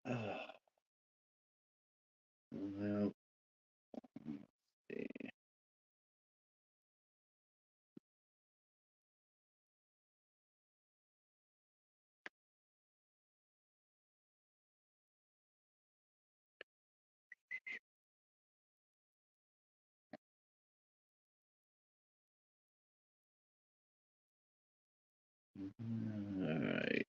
Uh, well, let's all right.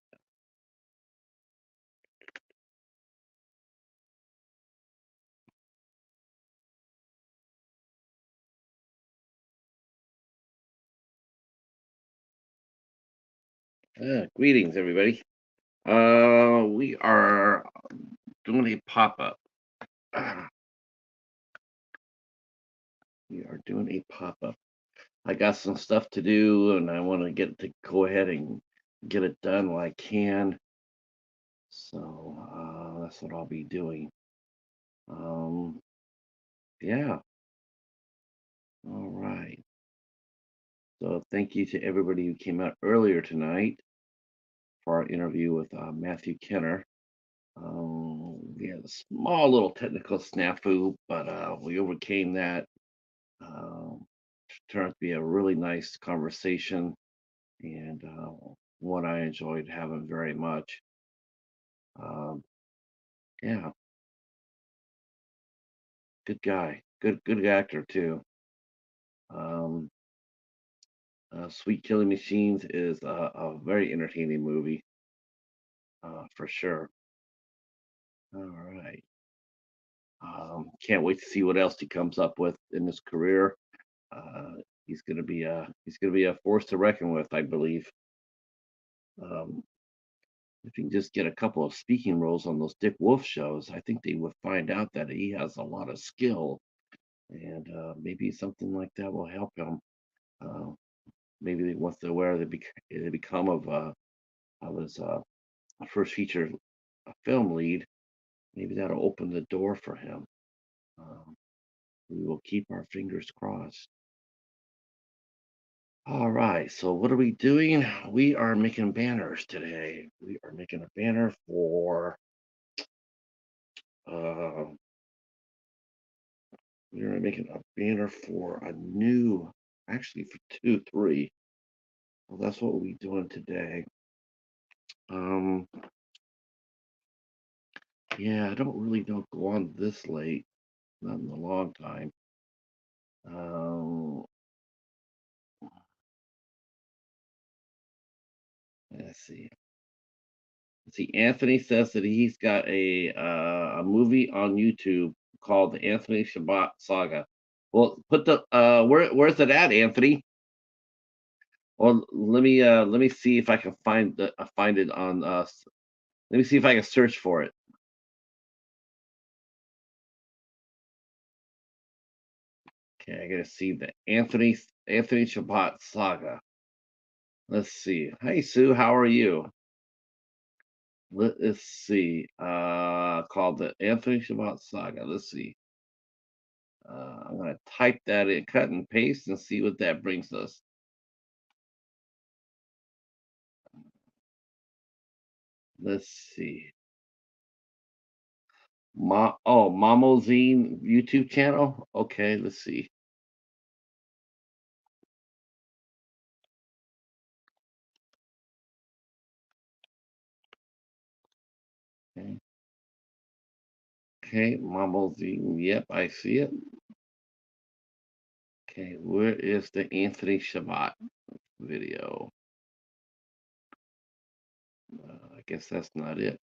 Greetings, everybody. We are doing a pop-up. We are doing a pop-up. I got some stuff to do, and I want to get to go ahead and get it done while I can. So that's what I'll be doing. Um, yeah. All right. So thank you to everybody who came out earlier tonight for our interview with Matthew Kenner. We had a small little technical snafu, but we overcame that. Um, Turned out to be a really nice conversation and one I enjoyed having very much. Um, yeah, good guy, good actor too. Um, Sweet Killing Machines is a very entertaining movie for sure. All right. Can't wait to see what else he comes up with in his career. Uh, he's gonna be a force to reckon with, I believe. Um, if he can just get a couple of speaking roles on those Dick Wolf shows, I think they would find out that he has a lot of skill, and maybe something like that will help him. Uh, Maybe once they're aware they become of his first feature film lead, maybe that'll open the door for him. Um, we will keep our fingers crossed. All right, so what are we doing? We are making banners today. We are making a banner for uh, we are making a banner for a new, actually for two, three. Well, that's what we're doing today. Um, yeah, I don't really don't go on this late, not in a long time. Um, let's see. Let's see. Anthony says that he's got a movie on YouTube called the Anthony Shabbat Saga. Well, put the where's it at, Anthony? Well, let me see if I can find it on let me see if I can search for it. Okay, I gotta see the Anthony Shabbat Saga. Let's see. Hey Sue, how are you? Let's see. Called the Anthony Shabbat Saga. Let's see. I'm gonna type that in, cut and paste, and see what that brings us. Let's see. Mamozine YouTube channel. Okay, let's see. Okay, okay, Mamozine. Yep, I see it. Okay, where is the Anthony Shabbat video? I guess that's not it.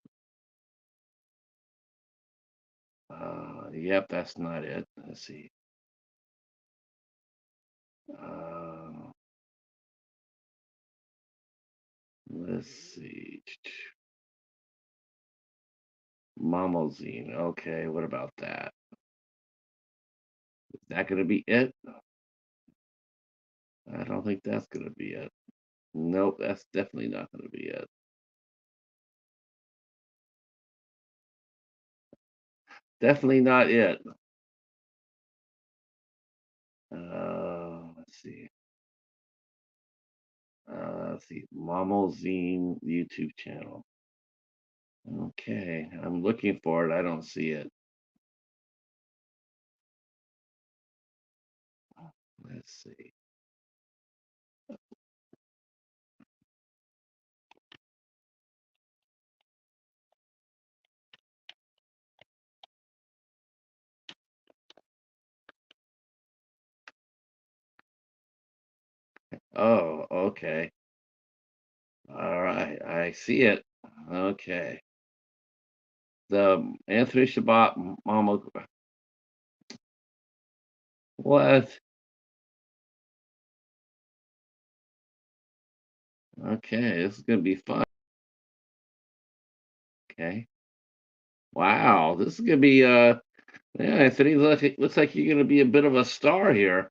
Yep, that's not it. Let's see. Uh, let's see. Mamozine. Okay, what about that? Is that gonna be it? I don't think that's gonna be it. Nope, that's definitely not gonna be it. Definitely not it. Let's see. let's see, Mamozine YouTube channel. Okay, I'm looking for it. I don't see it. Let's see. Oh, okay. All right, I see it. Okay. The Anthony Shabbat Mama. What? Okay, this is gonna be fun. Okay. Wow, this is gonna be yeah, Anthony, looks like you're gonna be a bit of a star here.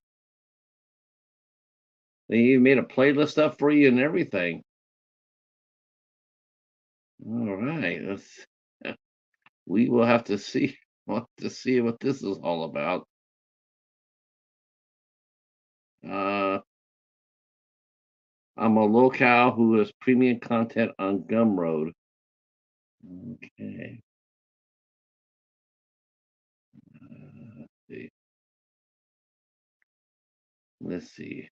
They even made a playlist up for you and everything. All right, let's, we will have to see. We'll have to see what this is all about. Uh, I'm a locale who has premium content on Gumroad. Okay. Let's see. Let's see.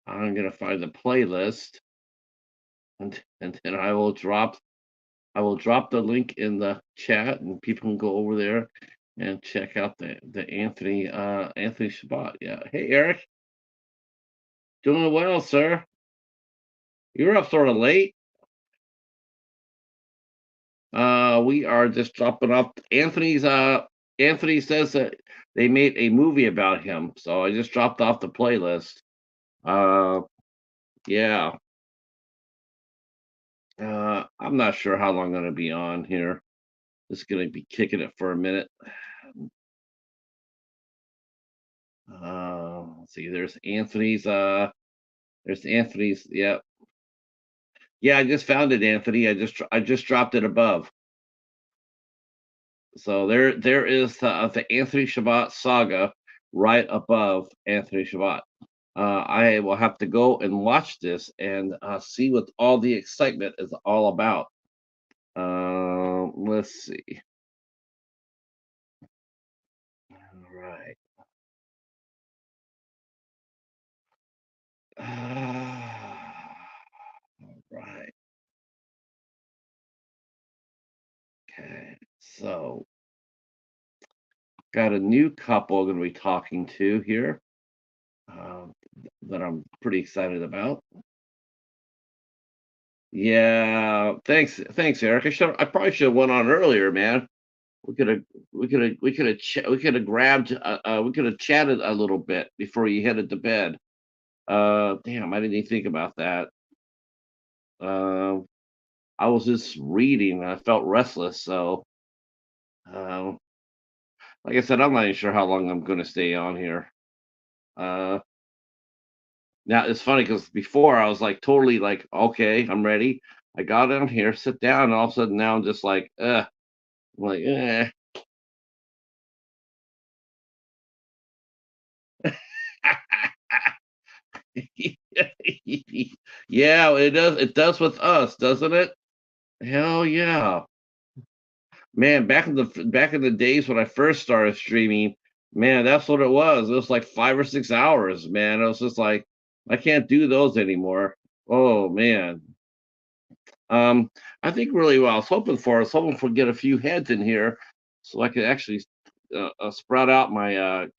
I'm gonna find the playlist, and then I will drop the link in the chat, and people can go over there and check out the Anthony Shabbat. Yeah. Hey Eric, doing well, sir. You're up sort of late. We are just dropping off Anthony says that they made a movie about him, so I just dropped off the playlist. Uh yeah. I'm not sure how long I'm gonna be on here. Just gonna be kicking it for a minute. Let's see, there's Anthony's, yeah. Yeah, I just found it, Anthony. I just dropped it above. So there is the Anthony Shabbat saga right above Anthony Shabbat. I will have to go and watch this and see what all the excitement is all about. Let's see. All right. Right. Okay. So got a new couple I'm going to be talking to here um, that I'm pretty excited about. Yeah, thanks, Eric. I probably should have went on earlier, man. We could have grabbed, we could have chatted a little bit before you headed to bed. Damn, I didn't even think about that. Uh, I was just reading. And I felt restless, so um, like I said, I'm not even sure how long I'm going to stay on here. Uh, Now it's funny because before I was like totally like, okay, I'm ready. I got down here, sit down, and all of a sudden now I'm just like, I'm like, eh. Yeah, it does. It does with us, doesn't it? Hell yeah, man. Back in the days when I first started streaming, man, that's what it was. It was like 5 or 6 hours, man. It was just like I can't do those anymore. Oh man. Um, I think really what I was hoping for get a few heads in here so I could actually sprout out my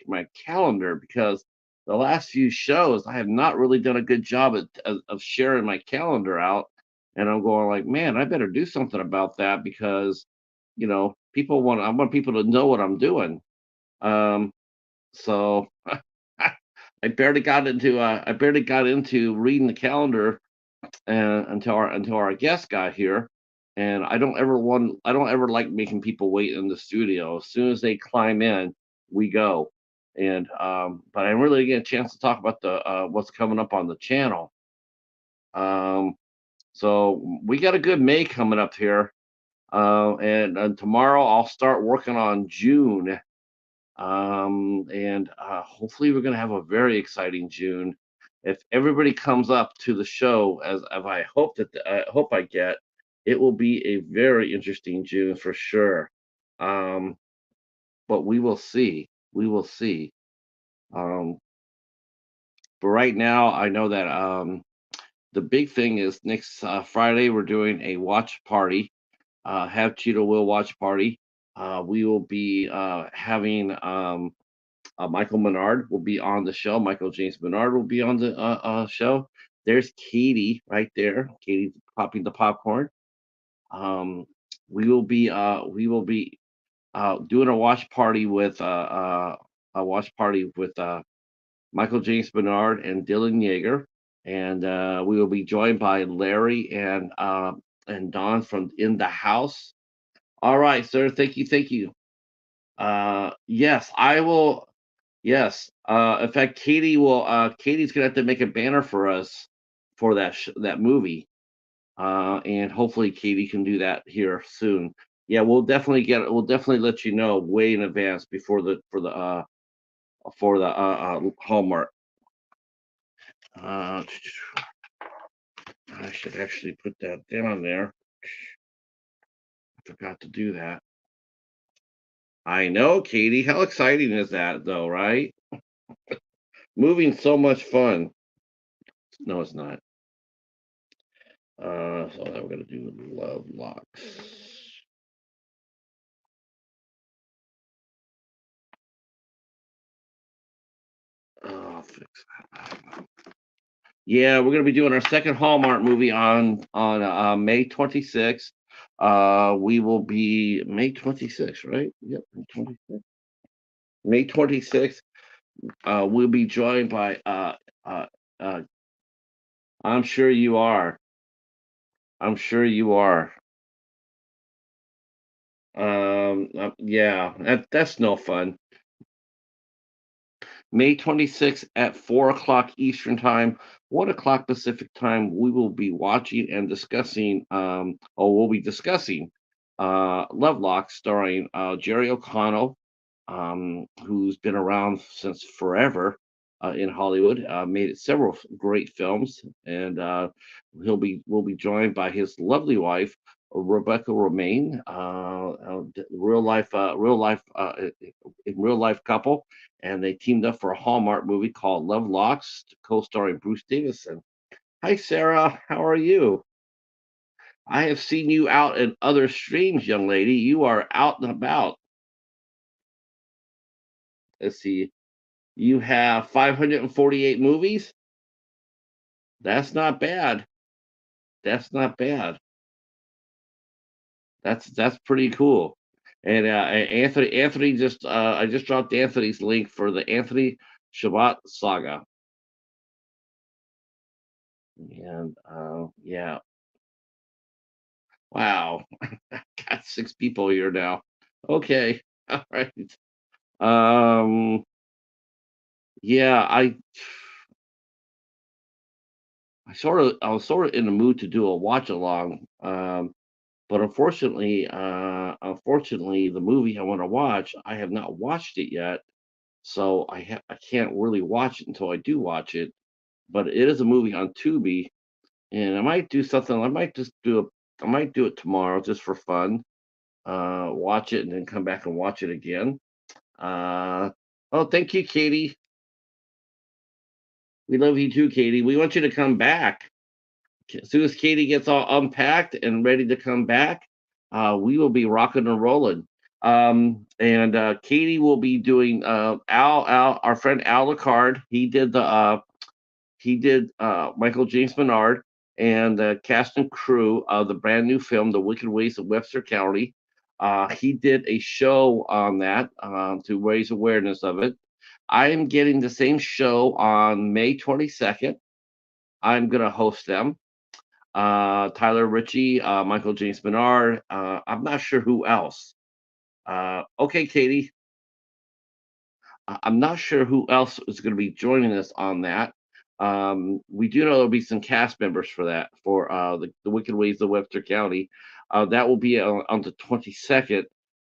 calendar because the last few shows I have not really done a good job of sharing my calendar out, and I'm going like, man, I better do something about that because I want people to know what I'm doing. Um, so I barely got into reading the calendar until our guest got here. And I don't ever like making people wait in the studio. As soon as they climb in, we go. And but I really get a chance to talk about the what's coming up on the channel. Um, so we got a good May coming up here. And tomorrow I'll start working on June. And hopefully we're gonna have a very exciting June. if everybody comes up to the show as I hope that I hope I get, it will be a very interesting June for sure. Um, but we will see. We will see. Um, but right now, I know that the big thing is next Friday we're doing a watch party. Have Cheeto will watch party. We will be having Michael Menard will be on the show. Michael James Menard will be on the show. There's Katie right there. Katie's popping the popcorn. Um, we will be doing a watch party with Michael James Bernard and Dylan Yeager, and we will be joined by Larry and Don from In the House. All right, sir. Thank you. Thank you. Yes, I will. Yes. In fact, Katie will. Katie's gonna have to make a banner for us for that movie. And hopefully Katie can do that here soon. Yeah, we'll definitely get it. We'll definitely let you know way in advance before the Hallmark. Uh, I should actually put that down there. I forgot to do that. I know, Katie. How exciting is that, though, right? Moving so much fun. No, it's not. So now we're gonna do love locks. Oh, fix that. Yeah, we're gonna be doing our second Hallmark movie on May 26th. We will be May 26th, right? Yep, May 26th. May 26th. We'll be joined by uh, uh, I'm sure you are. I'm sure you are. Yeah, that's no fun. May 26th at 4 o'clock Eastern Time, 1 o'clock Pacific Time. We will be watching and discussing, we'll be discussing Lovelock, starring Jerry O'Connell, who's been around since forever in Hollywood, made several great films, and we'll be joined by his lovely wife, Rebecca Romaine, in real life couple, and they teamed up for a Hallmark movie called Love Locks, co-starring Bruce Davison. Hi, Sarah. How are you? I have seen you out in other streams, young lady. You are out and about. Let's see. You have 548 movies. That's not bad. That's not bad. That's pretty cool. And Anthony just I just dropped Anthony's link for the Anthony Shabbat saga. And yeah, wow, got 6 people here now. Okay, all right. Um, yeah, I was sort of in the mood to do a watch along. But unfortunately, the movie I want to watch, I have not watched it yet, so I can't really watch it until I do watch it. But it is a movie on Tubi, and I might do something. I might do it tomorrow just for fun. Watch it and then come back and watch it again. Uh, oh, thank you, Katie. We love you too, Katie. We want you to come back. As soon as Katie gets all unpacked and ready to come back, we will be rocking and rolling. And Katie will be doing our friend Al Licard. He did Michael James Menard and the cast and crew of the brand new film, The Wicked Ways of Webster County. He did a show on that to raise awareness of it. I am getting the same show on May 22nd. I'm going to host them. Tyler Ritchie, Michael James Menard. I'm not sure who else. Okay, Katie. I'm not sure who else is going to be joining us on that. We do know there'll be some cast members for that for the Wicked Ways of Webster County. That will be on the 22nd,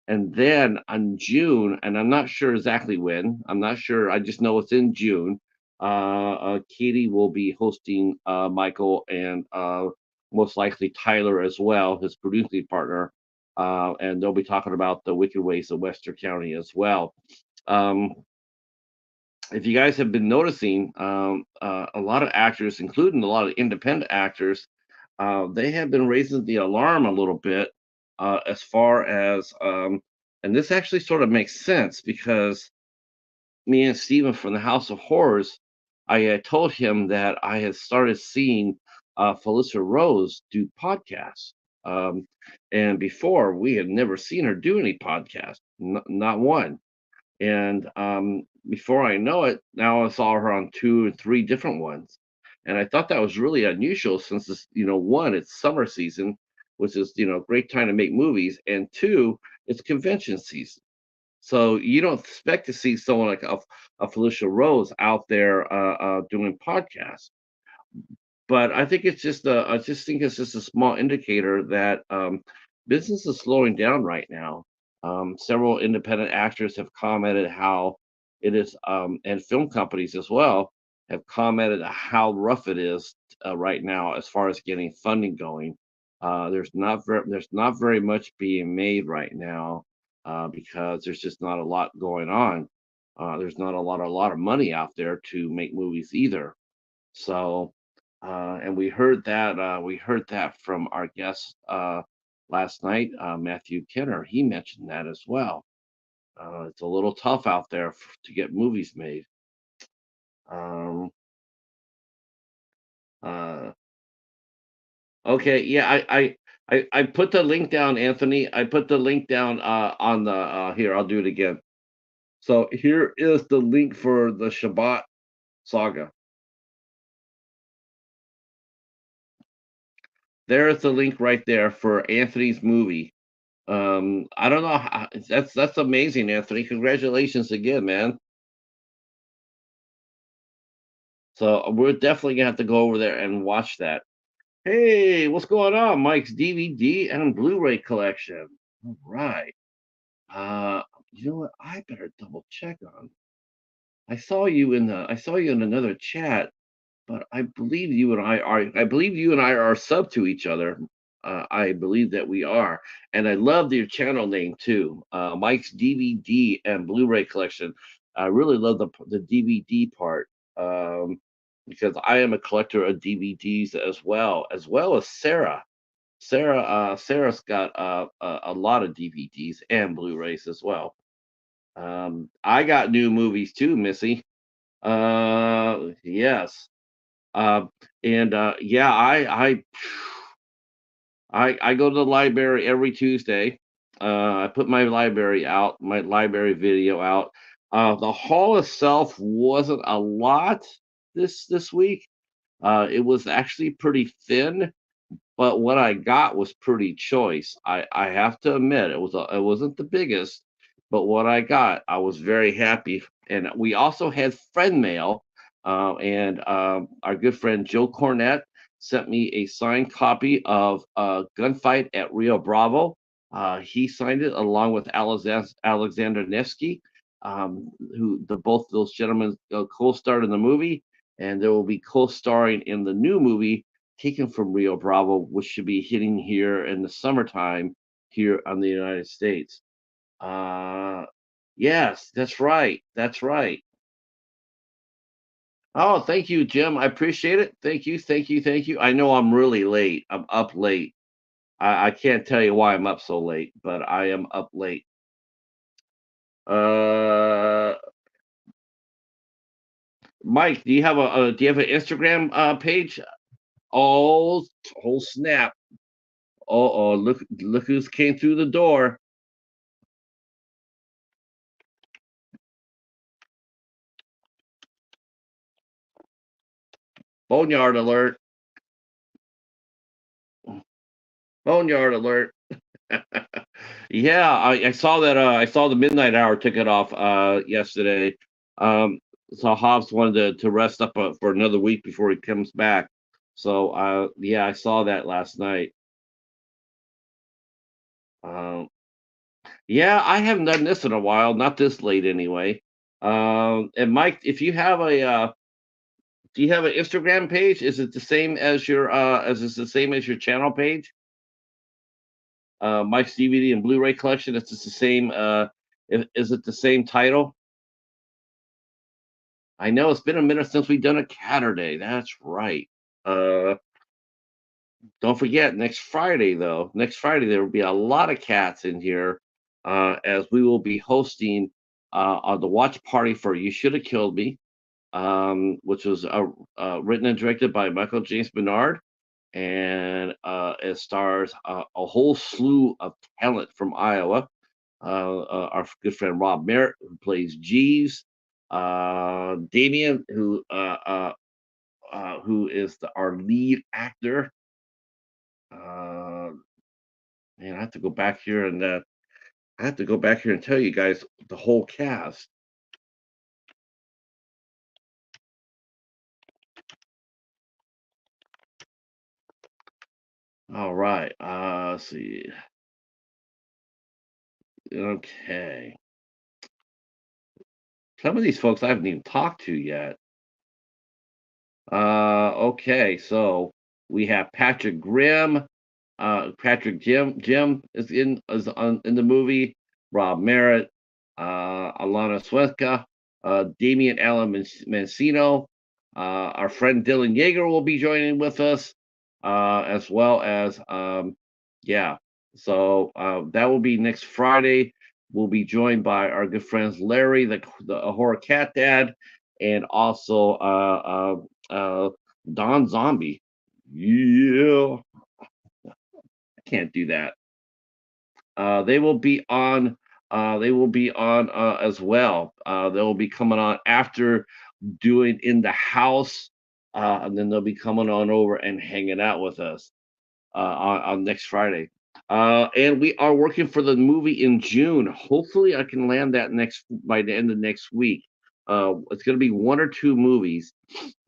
and then on June, and I'm not sure exactly when. I'm not sure. I just know it's in June. Katie will be hosting Michael and most likely Tyler as well, his producing partner, and they'll be talking about the Wicked Ways of Western County as well. Um, if you guys have been noticing, a lot of actors, including a lot of independent actors, they have been raising the alarm a little bit as far as, and this actually sort of makes sense because me and Steven from the House of Horrors, I had told him that I had started seeing Felissa Rose do podcasts. Um, and before, we had never seen her do any podcast, not one. And before I know it, now I saw her on two or three different ones. And I thought that was really unusual since it's, one, it's summer season, which is, great time to make movies. And two, it's convention season. So you don't expect to see someone like a Felicia Rose out there doing podcasts. But I think it's just I just think it's just a small indicator that business is slowing down right now. Several independent actors have commented how it is, and film companies as well have commented how rough it is right now as far as getting funding going. There's not very much being made right now because there's just not a lot going on. There's not a lot of money out there to make movies either. So, and we heard that from our guest last night, Matthew Kenner. He mentioned that as well. It's a little tough out there to get movies made. Um, uh, okay, yeah, I put the link down, Anthony. I put the link down on the here. I'll do it again. So here is the link for the Shabbat saga. There's the link right there for Anthony's movie. I don't know. That's amazing, Anthony. Congratulations again, man. So we're definitely gonna have to go over there and watch that. Hey, what's going on? Mike's DVD and Blu-ray collection. All right. Uh, you know what? I better double check on. I saw you in another chat. But I believe you and I are sub to each other. I believe that we are, and I love your channel name too, Mike's DVD and Blu-ray collection. I really love the DVD part because I am a collector of DVDs as well as Sarah. Sarah's got a lot of DVDs and Blu-rays as well. I got new movies too, Missy. Yes. Uh, and yeah, I go to the library every Tuesday. I put my library video out. The hall itself wasn't a lot this week. It was actually pretty thin, but what I got was pretty choice. I have to admit it wasn't the biggest, but what I got, I was very happy. And we also had friend mail, and our good friend Joe Cornett sent me a signed copy of Gunfight at Rio Bravo. He signed it along with Alexander Nevsky, who both those gentlemen co-starred in the movie, and there will be co-starring in the new movie taken from Rio Bravo, which should be hitting here in the summertime here on the United States. Uh, yes, that's right. That's right. Oh, thank you, Jim. I appreciate it. Thank you, thank you, thank you. I know I'm really late. I'm up late. I can't tell you why I'm up so late, but I am up late. Uh, Mike, do you have an Instagram page? Oh, oh snap! Oh, look who's came through the door. Boneyard alert! Boneyard alert! Yeah, I saw that. I saw the midnight hour took it off yesterday. Um, so Hobbs wanted to rest up for another week before he comes back. So yeah, I saw that last night. Um, yeah, I haven't done this in a while, not this late anyway. And Mike, if you have Do you have an Instagram page? Is it the same as your as it's the same as your channel page? Mike's DVD and Blu-ray collection. It's just the same. Is it the same title? I know it's been a minute since we've done a Caturday. That's right. Uh, don't forget next Friday though. Next Friday there will be a lot of cats in here, as we will be hosting on the watch party for "You Should Have Killed Me," which was written and directed by Michael James Bernard, and it stars a whole slew of talent from Iowa. Our good friend Rob Merritt, who plays Jeeves, Damien, who is our lead actor. Uh, Man, I have to go back here and I have to go back here and tell you guys the whole cast. All right. Let's see. Okay. Some of these folks I haven't even talked to yet. Okay, so we have Patrick Grimm, Jim is in the movie. Rob Merritt, Alana Swenka, Damian Allen Mancino, our friend Dylan Yeager will be joining with us, as well as yeah. So that will be next Friday. We'll be joined by our good friends Larry, the horror cat dad, and also Don Zombie. Yeah, I can't do that. They will be on. They will be on as well. They will be coming on after doing in the house, and then they'll be coming on over and hanging out with us on next Friday. And we are working for the movie in June. Hopefully, I can land that next by the end of next week. It's going to be one or two movies.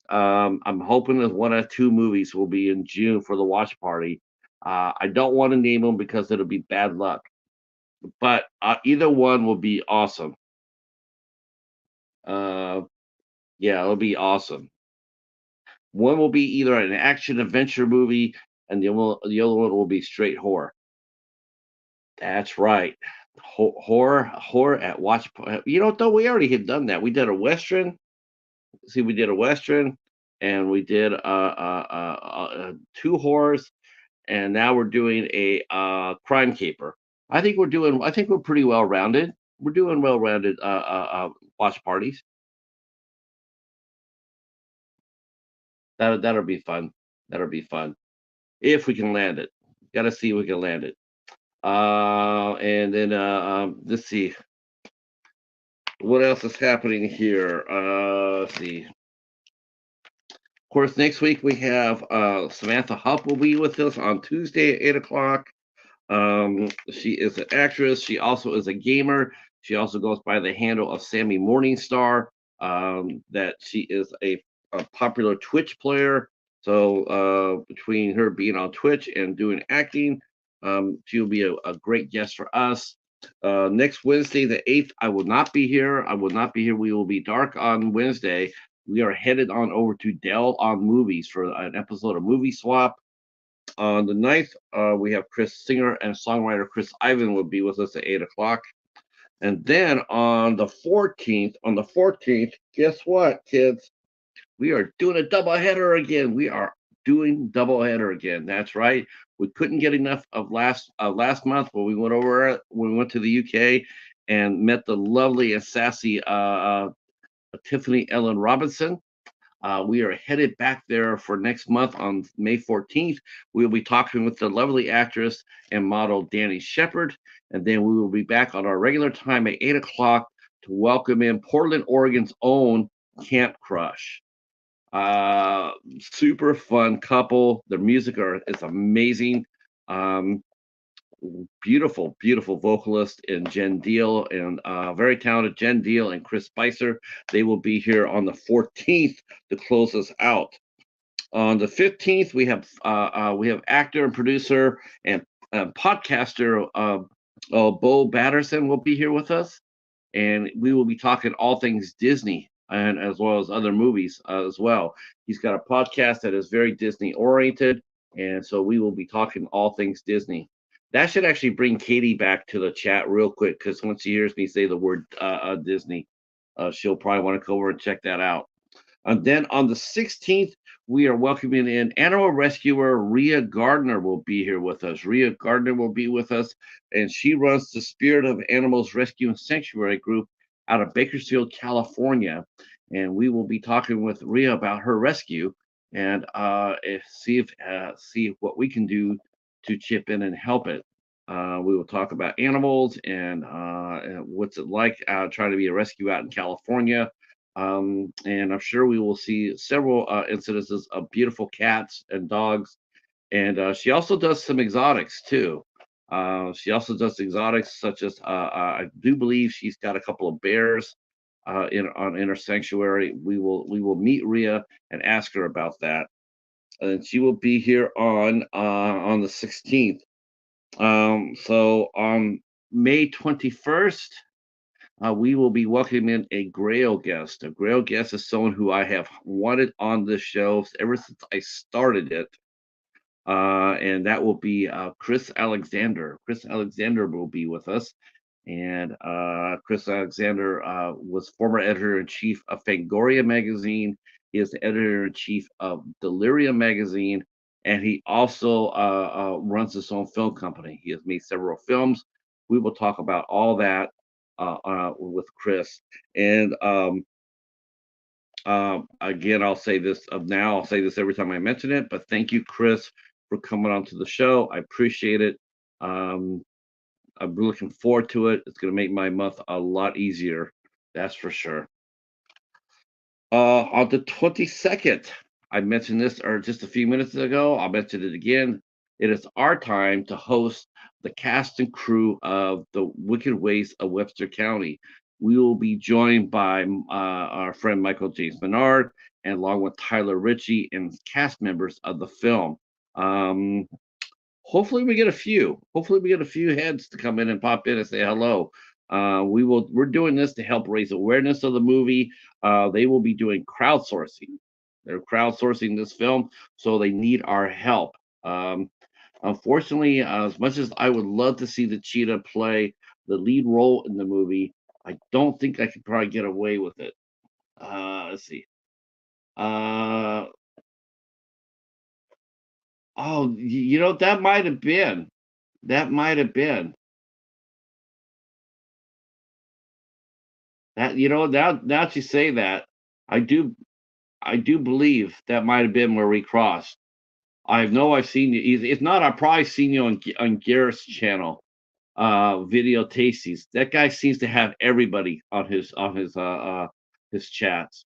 I'm hoping that one or two movies will be in June for the watch party. I don't want to name them because it'll be bad luck, but either one will be awesome. Uh, yeah, it'll be awesome. One will be either an action adventure movie, and the other one will be straight horror. That's right. Horror at watch. You know, though we already had done that. We did a western. See, we did a western, and we did two horrors, and now we're doing a crime caper. I think we're pretty well rounded. We're doing well rounded watch parties. That'll be fun. That'll be fun if we can land it. Got to see if we can land it. And then let's see what else is happening here. Let's see. Of course, next week we have Samantha Hupp will be with us on Tuesday at 8 o'clock. She is an actress. She also is a gamer. She also goes by the handle of Sammy Morningstar. That she is a popular Twitch player. So between her being on Twitch and doing acting, she'll be a great guest for us. Next Wednesday, the 8th, I will not be here. I will not be here. We will be dark on Wednesday. We are headed on over to Dell on Movies for an episode of Movie Swap. On the 9th, we have singer and songwriter Chris Ivan will be with us at 8 o'clock. And then on the 14th, guess what, kids? We are doing a double header again. We are doing double header again. That's right. We couldn't get enough of last month when we went when we went to the UK and met the lovely and sassy Tiffany Ellen Robinson. We are headed back there for next month on May 14th. We will be talking with the lovely actress and model Danny Shepard, and then we will be back on our regular time at 8 o'clock to welcome in Portland, Oregon's own Camp Crush. Super fun couple. Their music is amazing. Um, beautiful vocalist in Jen Deal and very talented Jen Deal and Chris Spicer. They will be here on the 14th to close us out. On the 15th, we have actor and producer and podcaster Bo Batterson will be here with us, and we will be talking all things Disney. and as well as other movies as well. He's got a podcast that is very Disney oriented, and so we will be talking all things Disney. That should actually bring Katie back to the chat real quick because once she hears me say the word Disney, she'll probably want to go over and check that out. And then on the 16th, we are welcoming in animal rescuer Rhea Gardner will be here with us. Rhea Gardner will be with us, and she runs the Spirit of Animals Rescue and Sanctuary group out of Bakersfield, California. And we will be talking with Rhea about her rescue and see what we can do to chip in and help it. We will talk about animals and what's it like trying to be a rescue out in California, and I'm sure we will see several incidences of beautiful cats and dogs. And she also does some exotics too. She also does exotics such as I do believe she's got a couple of bears in her sanctuary. We will meet Rhea and ask her about that. And she will be here on the 16th. So on May 21st, we will be welcoming a Grail guest. A Grail guest is someone who I have wanted on this show ever since I started it, and that will be Chris Alexander. Chris Alexander will be with us, and Chris Alexander was former editor in chief of Fangoria magazine. He is the editor in chief of Delirium magazine, and he also runs his own film company. He has made several films. We will talk about all that with Chris. And again, I'll say this of now. I'll say this every time I mention it. But thank you, Chris, for coming onto the show. I appreciate it. Um, I'm looking forward to it. It's going to make my month a lot easier. That's for sure. On the 22nd, I mentioned this or just a few minutes ago. I'll mention it again. It is our time to host the cast and crew of the Wicked Ways of Webster County. We will be joined by our friend Michael James Menard, and along with Tyler Ritchie and cast members of the film. Um, Hopefully we get a few. Hopefully we get a few heads to come in and pop in and say hello. We're doing this to help raise awareness of the movie. They will be doing crowdsourcing. They're crowdsourcing this film, so they need our help. Unfortunately, as much as I would love to see the cheetah play the lead role in the movie, I don't think I could probably get away with it. Let's see. Uh, that might have been. That might have been. That now that you say that, I do I do believe that might have been where we crossed. I know I've seen you. If not, I've probably seen you on Garrett's channel, Video Tasties. That guy seems to have everybody on his chats.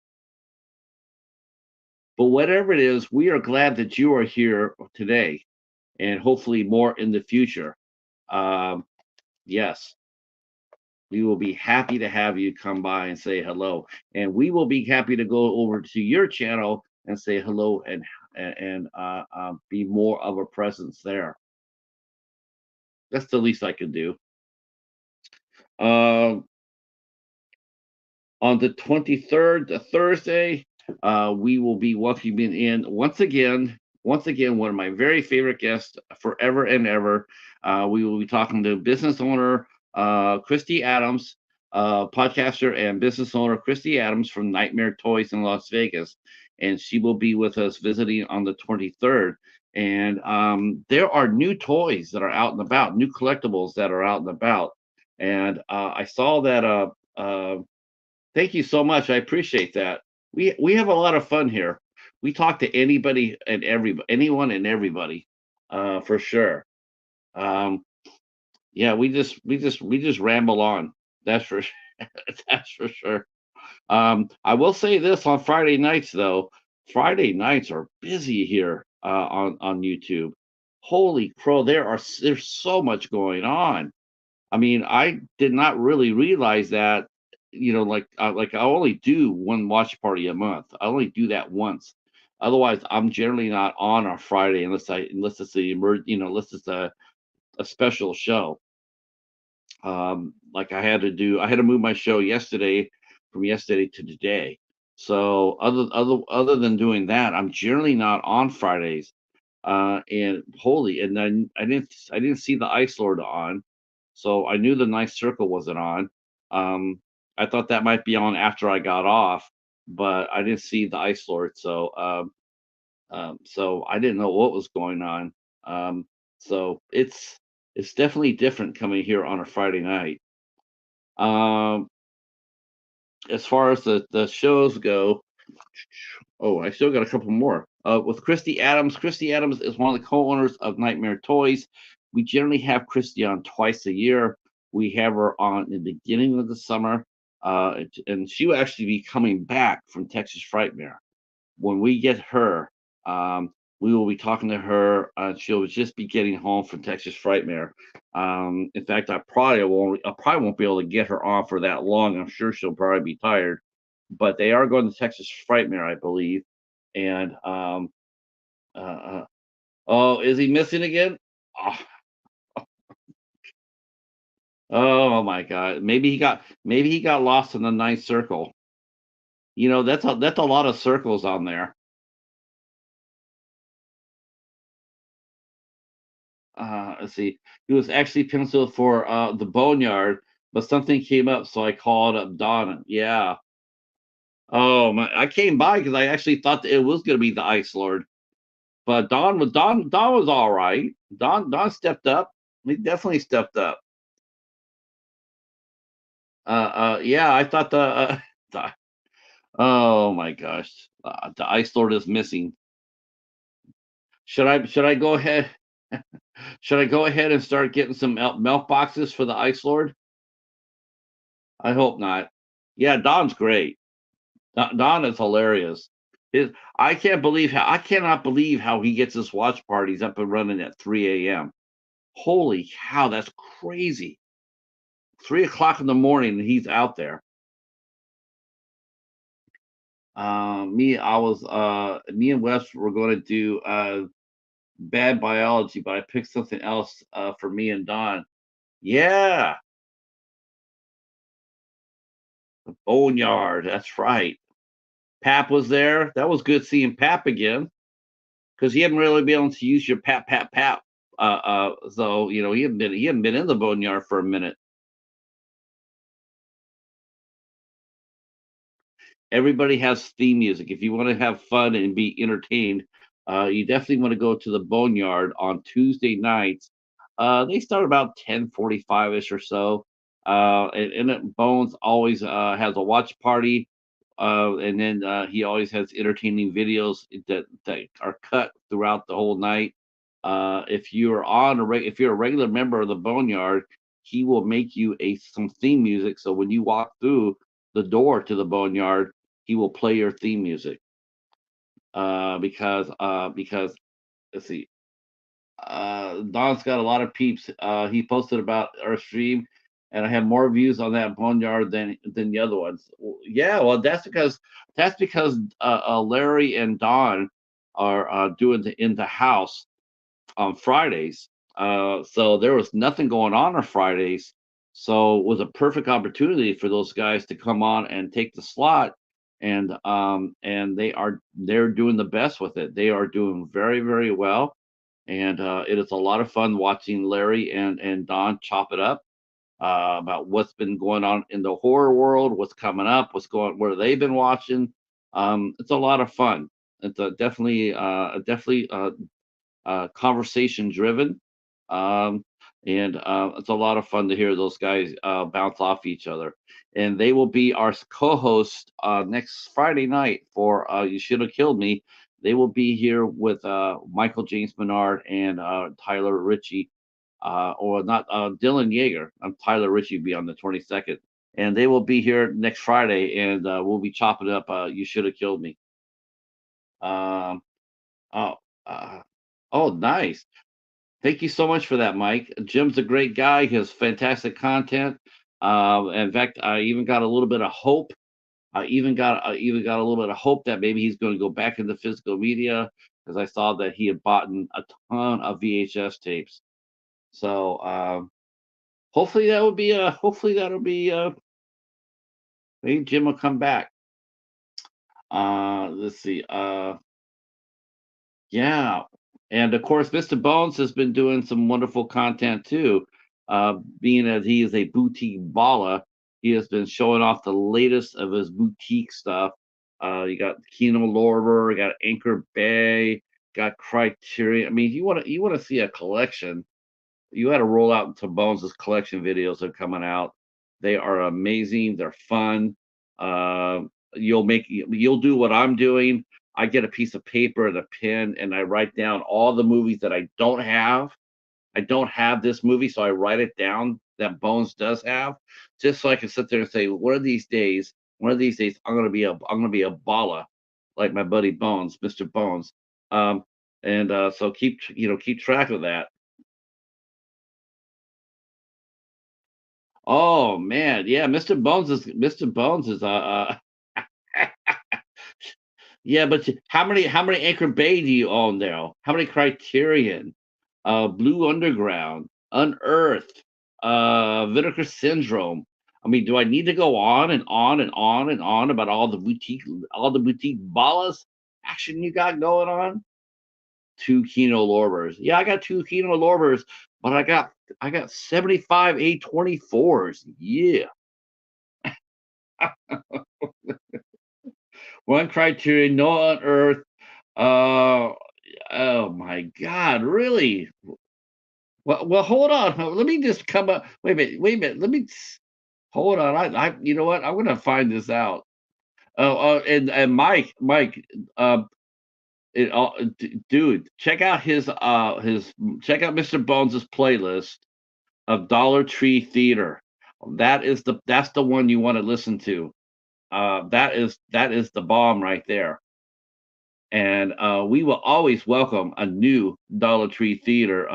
But whatever it is, we are glad that you are here today, and hopefully more in the future. Um, yes. We will be happy to have you come by and say hello, and we will be happy to go over to your channel and say hello and be more of a presence there. That's the least I could do. Uh, on the 23rd, the Thursday, we will be welcoming in once again, one of my very favorite guests forever and ever. We will be talking to business owner Christy Adams, podcaster and business owner Christy Adams from Nightmare Toys in Las Vegas. And she will be with us visiting on the 23rd. And there are new toys that are out and about, new collectibles that are out and about. And I saw that thank you so much. I appreciate that. We have a lot of fun here. We talk to anybody and anyone and everybody, for sure. Um, yeah, we just ramble on. That's for that's for sure. I will say this on Friday nights though. Friday nights are busy here on YouTube. Holy crow, there's so much going on. I mean, I did not really realize that, like I only do one watch party a month. I only do that once. Otherwise, I'm generally not on a Friday unless it's unless it's a special show. Like I had to move my show yesterday from yesterday to today. So other than doing that, I'm generally not on Fridays. And holy, and then I didn't see the Ice Lord on, so I knew the Ninth Circle wasn't on. Um, I thought that might be on after I got off, but I didn't see the Ice Lord, so I didn't know what was going on. So it's definitely different coming here on a Friday night. Um, as far as the shows go, oh, I still got a couple more. With Christy Adams. Christy Adams is one of the co-owners of Nightmare Toys. We generally have Christy on twice a year. We have her on in the beginning of the summer, and she will actually be coming back from Texas Frightmare. When we get her, um, we will be talking to her. She'll just be getting home from Texas Frightmare. In fact, I probably won't be able to get her on for that long. I'm sure she'll probably be tired, but they are going to Texas Frightmare, I believe. And uh, uh, oh, is he missing again? Oh, oh my God! Maybe he got lost in the ninth circle. That's a lot of circles on there. Let's see. He was actually penciled for the Boneyard, but something came up, so I called up Don. Yeah. Oh my! I came by because I actually thought that it was going to be the Ice Lord, but Don was all right. Don stepped up. He definitely stepped up. Yeah, I thought the oh my gosh, the Ice Lord is missing. Should I go ahead? Should I go ahead and start getting some milk boxes for the Ice Lord? I hope not. Yeah, Don's great. Don is hilarious. His I cannot believe how he gets his watch parties up and running at 3 a.m. Holy cow, that's crazy. 3 o'clock in the morning and he's out there. Me and Wes were going to do bad biology, but I picked something else for me and Don. Yeah, Boneyard. That's right. Pap was there. That was good seeing Pap again because he hadn't really been able to use your Pap. So he hadn't been in the Boneyard for a minute. Everybody has theme music. If you want to have fun and be entertained, you definitely want to go to the Boneyard on Tuesday nights. They start about 10:45 ish or so. Bones always has a watch party, and then he always has entertaining videos that are cut throughout the whole night. If you're a regular member of the Boneyard, he will make you a some theme music. So when you walk through the door to the Boneyard, he will play your theme music. Because let's see, Don's got a lot of peeps. He posted about our stream, and I have more views on that Boneyard than the other ones. Yeah, well, that's because Larry and Don are doing the in the house on Fridays. So there was nothing going on Fridays. So it was a perfect opportunity for those guys to come on and take the slot. And they're doing the best with it. They are doing very, very well. And it is a lot of fun watching Larry and Don chop it up about what's been going on in the horror world, what's coming up, where they've been watching. It's a lot of fun. It's definitely conversation driven. Um, and it's a lot of fun to hear those guys bounce off each other. And they will be our co-host next Friday night for You Should Have Killed Me. They will be here with Michael James Menard and Tyler Ritchie, or not Dylan Yeager. Tyler Ritchie will be on the 22nd. And they will be here next Friday, and we'll be chopping up You Should Have Killed Me. Um, oh, uh, oh, nice. Thank you so much for that, Mike. Jim's a great guy. He has fantastic content. In fact, I even got a little bit of hope. I even got a little bit of hope that maybe he's going to go back into physical media because I saw that he had bought a ton of VHS tapes. So hopefully that'll be maybe Jim will come back. Let's see. Yeah, and of course, Mr. Bones has been doing some wonderful content too. Being as he is a boutique baller, he has been showing off the latest of his boutique stuff. You got Kino Lorber, you got Anchor Bay, got Criterion. I mean, you want to see a collection, you got to roll out to Bones' collection videos that are coming out. They are amazing. They're fun. Uh, you'll do what I'm doing. I get a piece of paper and a pen, and I write down all the movies that I don't have. I don't have this movie, so I write it down that Bones does have, just so I can sit there and say, one of these days, I'm gonna be a baller, like my buddy Bones, Mr. Bones. Um, and so keep track of that. Oh man, yeah, Mr. Bones is yeah, but how many Anchor Bay do you own now? How many Criterion? Blue Underground, Unearthed, Vinegar Syndrome. I mean, do I need to go on and on and on and on about all the boutique ballas action you got going on? Two Kino Lorbers. Yeah, I got two Kino Lorbers, but I got 75 A24s. Yeah. One Criterion, no on Earth. Uh, oh my God, really? Well, hold on. Let me just come up. Wait a minute. Wait a minute. Hold on. You know what? I'm gonna find this out. Oh, and Mike, um, dude, check out Mr. Bones's playlist of Dollar Tree Theater. That's the one you want to listen to. That is the bomb right there. And we will always welcome a new Dollar Tree Theater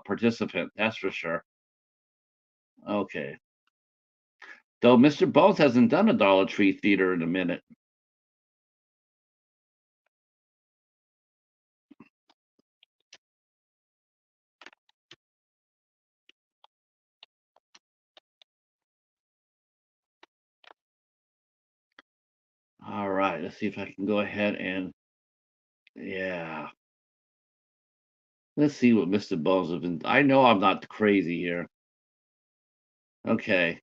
participant. That's for sure. Okay. Though Mr. Bones hasn't done a Dollar Tree Theater in a minute. All right. Let's see if I can go ahead and yeah. Let's see what Mr. Bones has been. I know I'm not crazy here. Okay.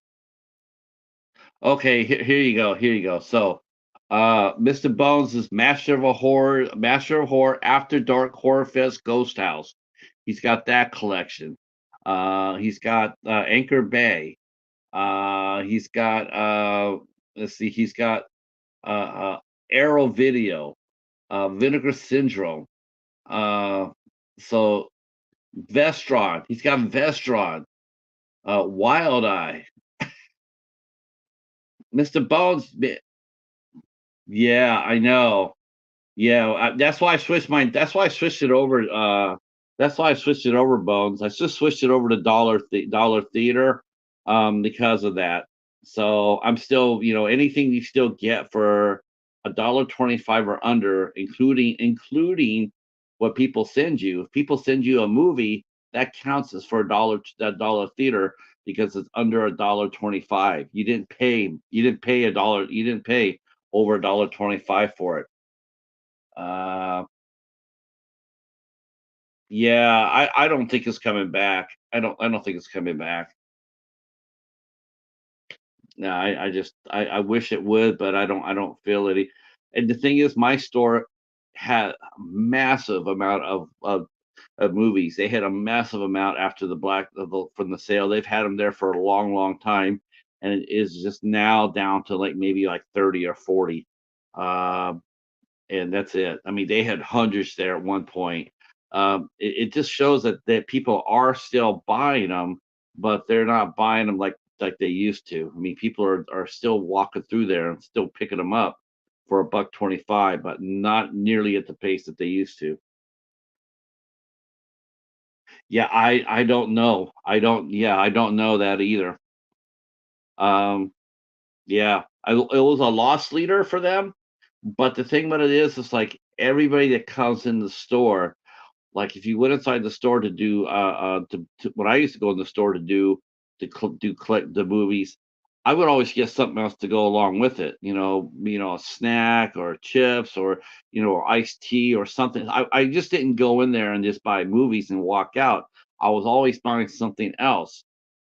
Okay. Here you go. Here you go. So, Mr. Bones is Master of Horror After Dark Horror Fest Ghost House. He's got that collection. He's got Anchor Bay. He's got let's see, he's got uh Arrow Video, Vinegar Syndrome. Uh so Vestron. He's got Vestron, Wild Eye. Mr. Bones. Yeah, I know. Yeah, that's why I switched it over. That's why I switched it over, Bones. I just switched it over to Dollar Theater, because of that. So I'm still, anything you still get for $1.25 or under, including what people send you. If people send you a movie, that counts as for that Dollar Theater because it's under $1.25. You didn't pay a dollar. You didn't pay over $1.25 for it. Uh, yeah, I don't think it's coming back. I don't think it's coming back. No, I wish it would, but I don't feel it. And the thing is, my store had a massive amount of movies. They had a massive amount after from the sale. They've had them there for a long, long time, and it is just now down to like maybe like 30 or 40. Uh, and that's it. I mean, they had hundreds there at one point. It just shows that people are still buying them, but they're not buying them like they used to. I mean, people are still walking through there and still picking them up for $1.25, but not nearly at the pace that they used to. Yeah, I don't know. I don't know that either. Um, yeah, it was a loss leader for them. But the thing about it is, it's like everybody that comes in the store. Like if you went inside the store to do when I used to go in the store to do collect the movies, I would always get something else to go along with it. A snack or chips or iced tea or something. I just didn't go in there and just buy movies and walk out. I was always buying something else.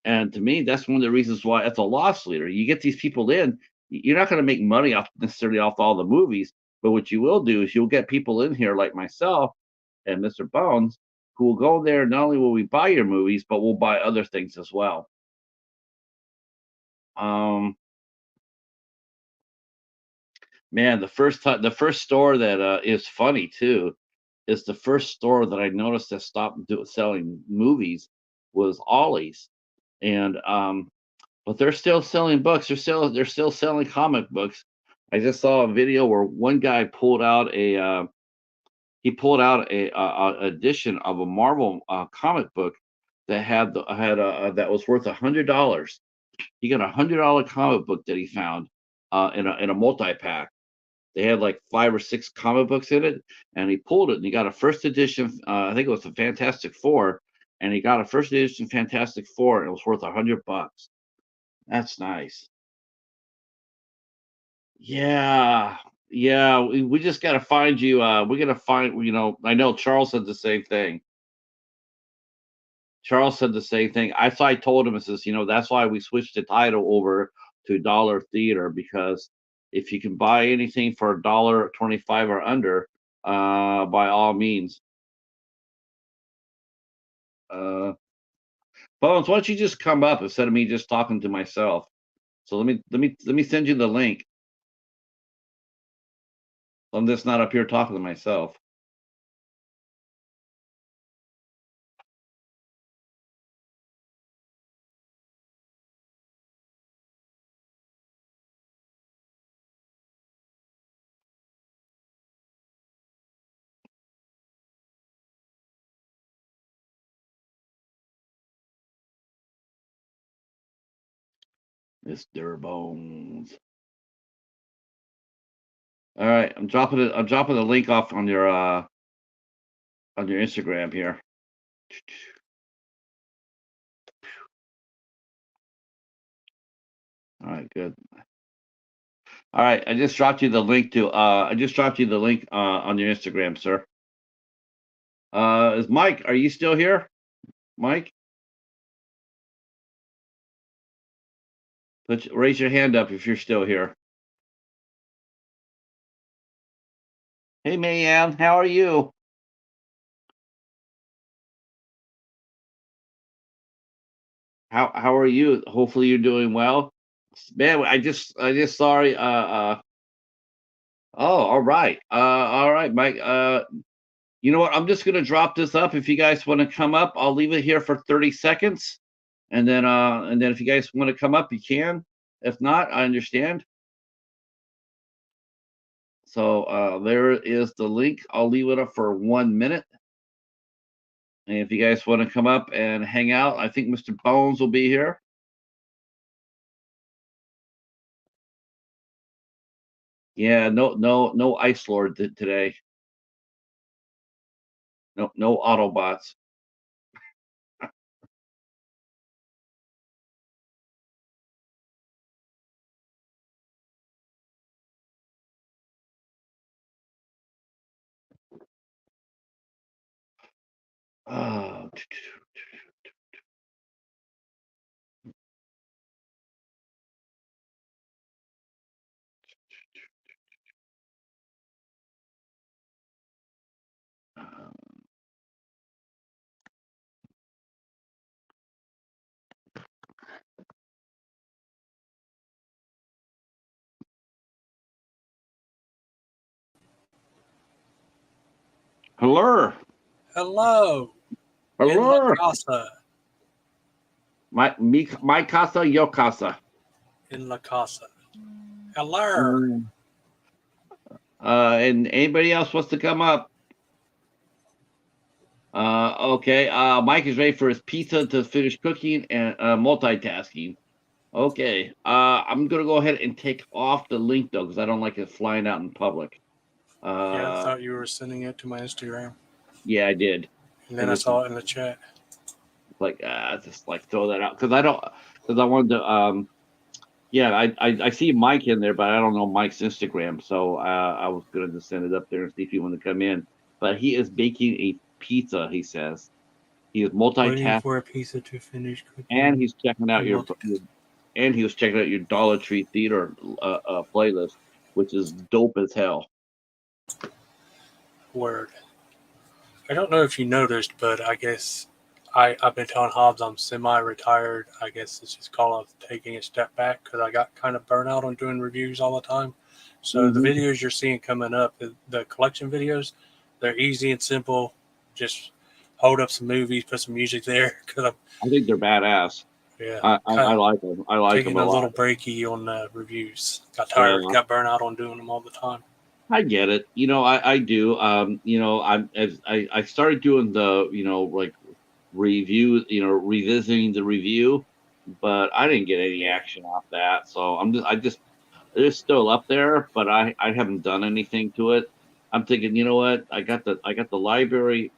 And to me, that's one of the reasons why it's a loss leader. You get these people in, you're not going to make money off necessarily off all the movies, but what you will do is you'll get people in here like myself and Mr. Bones who will go there. Not only will we buy your movies, but we'll buy other things as well. Um, Man, the first store that is funny too is the first store that I noticed that stopped selling movies was Ollie's, and but they're still selling books. They're still selling comic books. I just saw a video where one guy pulled out a edition of a Marvel comic book that that was worth $100. He got $100 comic book that he found in a multi pack. They had like 5 or 6 comic books in it, and he pulled it, and he got a first edition, I think it was the Fantastic Four, and he got a first edition Fantastic Four, and it was worth $100. That's nice. Yeah, yeah, we just gotta find you, we gotta find I know Charles said the same thing. Charles said the same thing. I told him, I says, "That's why we switched the title over to Dollar Theater, because if you can buy anything for $1.25 or under, by all means." Uh, Bones, why don't you just come up instead of me just talking to myself? So let me send you the link. I'm just not up here talking to myself. Mr. Bones. All right, I'm dropping the link off on your Instagram here. All right, good. All right, I just dropped you the link on your Instagram, sir. Is Mike, are you still here? Mike, raise your hand up if you're still here. Hey, Mayanne, how are you? How are you? Hopefully you're doing well. Man, I just sorry. Oh, all right, Mike. You know what? I'm just gonna drop this up. If you guys want to come up, I'll leave it here for 30 seconds, and then if you guys want to come up, you can. If not, I understand. So there is the link. I'll leave it up for 1 minute. And if you guys want to come up and hang out, I think Mr. Bones will be here. Yeah, no Ice Lord today. No Autobots. Oh, hello, Hello, in La hello. Casa, My casa, your casa. in La Casa. Hello. Mm. And anybody else wants to come up? Okay. Mike is ready for his pizza to finish cooking and multitasking. Okay. I'm gonna go ahead and take off the link though, because I don't like it flying out in public. Yeah, I Uh, thought you were sending it to my Instagram, yeah, I did. and I then I just saw it in the chat. just like throw that out because I don't because I wanted to Yeah, I see Mike in there, but I don't know Mike's Instagram, so I was gonna just send it up there and see if he wanted to come in. But he is baking a pizza. He says he is Waiting multitasking, for a pizza to finish and cooking he's checking out and multicast. and he was checking out your Dollar Tree Theater playlist, which is dope as hell. Word. I don't know if you noticed, but I guess I've been telling Hobbs I'm semi-retired. I guess it's just call of taking a step back because I got kind of burnt out on doing reviews all the time. So the Hmm. videos you're seeing coming up, the collection videos, they're easy and simple. Just hold up some movies, put some music there because I'm I think they're badass. yeah I kind of like them. I like them taking a a lot. little breaky on reviews. Got tired, Yeah, got burnt out on doing them all the time. I get it. I do. I started doing the like review, revisiting the review, but I didn't get any Yeah, action off that. So I just it's still up there, but I haven't done anything to it. I'm thinking, you know what? I got the library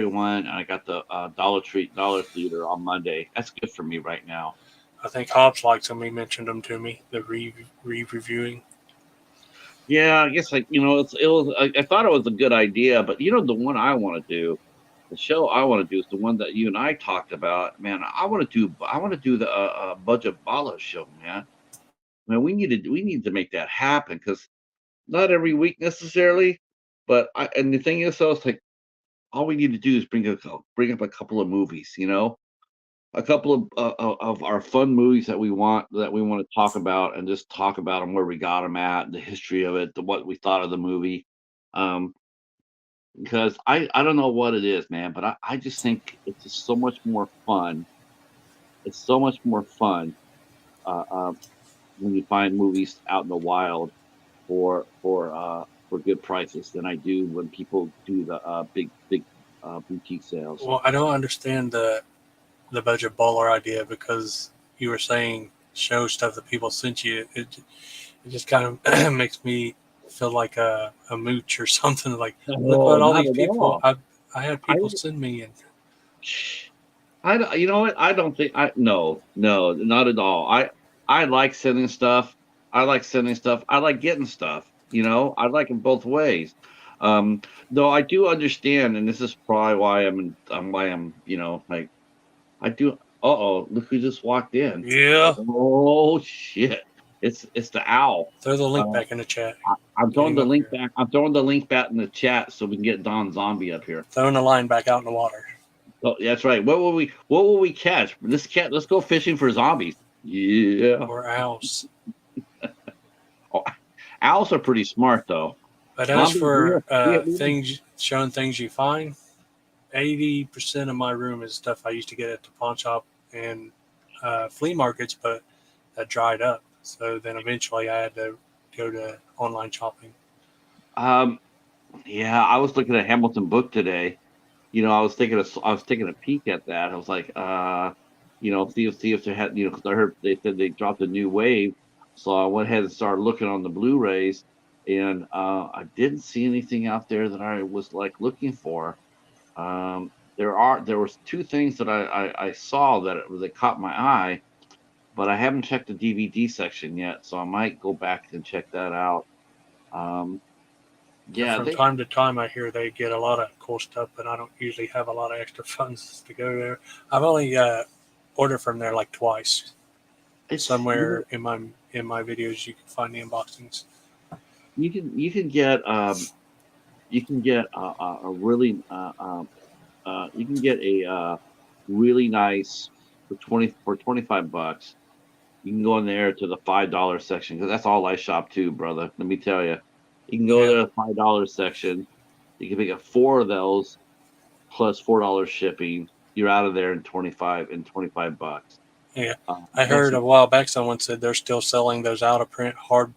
one, and I got the Dollar Theater on Monday. That's good for me right now. I think Hobbs likes them. He mentioned them to me. The reviewing. Yeah, I guess I thought it was a good idea, but the one I want to do, the show I want to do is the one that you and I talked about. Man, I want to do the Budget Bala show, man. Man, we need to make that happen because not every week necessarily, but and the thing is, though, it's like all we need to do is bring up a couple of movies, a couple of our fun movies that we want to talk about, and just talk about them where we got them at, the history of it, what we thought of the movie. Um, because I don't know what it is, man, but I just think it's just so much more fun. It's so much more fun uh, uh, when you find movies out in the wild for good prices than I do when people do the big boutique sales. Well, I don't understand the budget baller idea because you were saying show stuff that people sent you. It just kind of makes me feel like a mooch or something. Like, look Oh, what all not these at people all. I had I people send me, and you know what? I don't think I no, no, not at all. I like sending stuff. I like sending stuff. I like getting stuff, I like it both ways. Though I do understand, and this is probably why I'm, like I do. Uh-oh, look who just walked in. yeah, Oh shit. It's the owl. throw the link Uh, back in the chat. I'm Get throwing him the up link here. back. I'm throwing the link back in the chat so we can get Don Zombie up here. Throwing the line back out in the water. Oh, that's right. What will we catch? Let's go fishing for zombies. Yeah. Or owls. Oh, owls are pretty smart though. But as Zombies, for we things showing things you find, 80% of my room is stuff I used to get at the pawn shop and flea markets, but that dried up. So then eventually I had to go to online shopping. um yeah, I was looking at Hamilton Book today. I was taking a peek at that. I was like, see if they had, because I heard they said they dropped a new wave. So I went ahead and started looking on the Blu-rays, and I didn't see anything out there that I was like looking for. There was two things that I saw that caught my eye, but I haven't checked the DVD section yet, so I might go back and check that out. Um, And yeah, from they time to time, I hear they get a lot of cool stuff, but I don't usually have a lot of extra funds to go there. I've only ordered from there like twice. it's Somewhere in my videos, you can find the unboxings. you can get a really you can get a really nice for 25 bucks. You can go in there to the $5 section because that's all I shop too, brother. Let me tell you, you can go Yeah, there to the $5 section. You can pick up four of those plus $4 shipping. You're out of there in 25 bucks. yeah. I That's heard a while back someone said they're still selling those out of print hard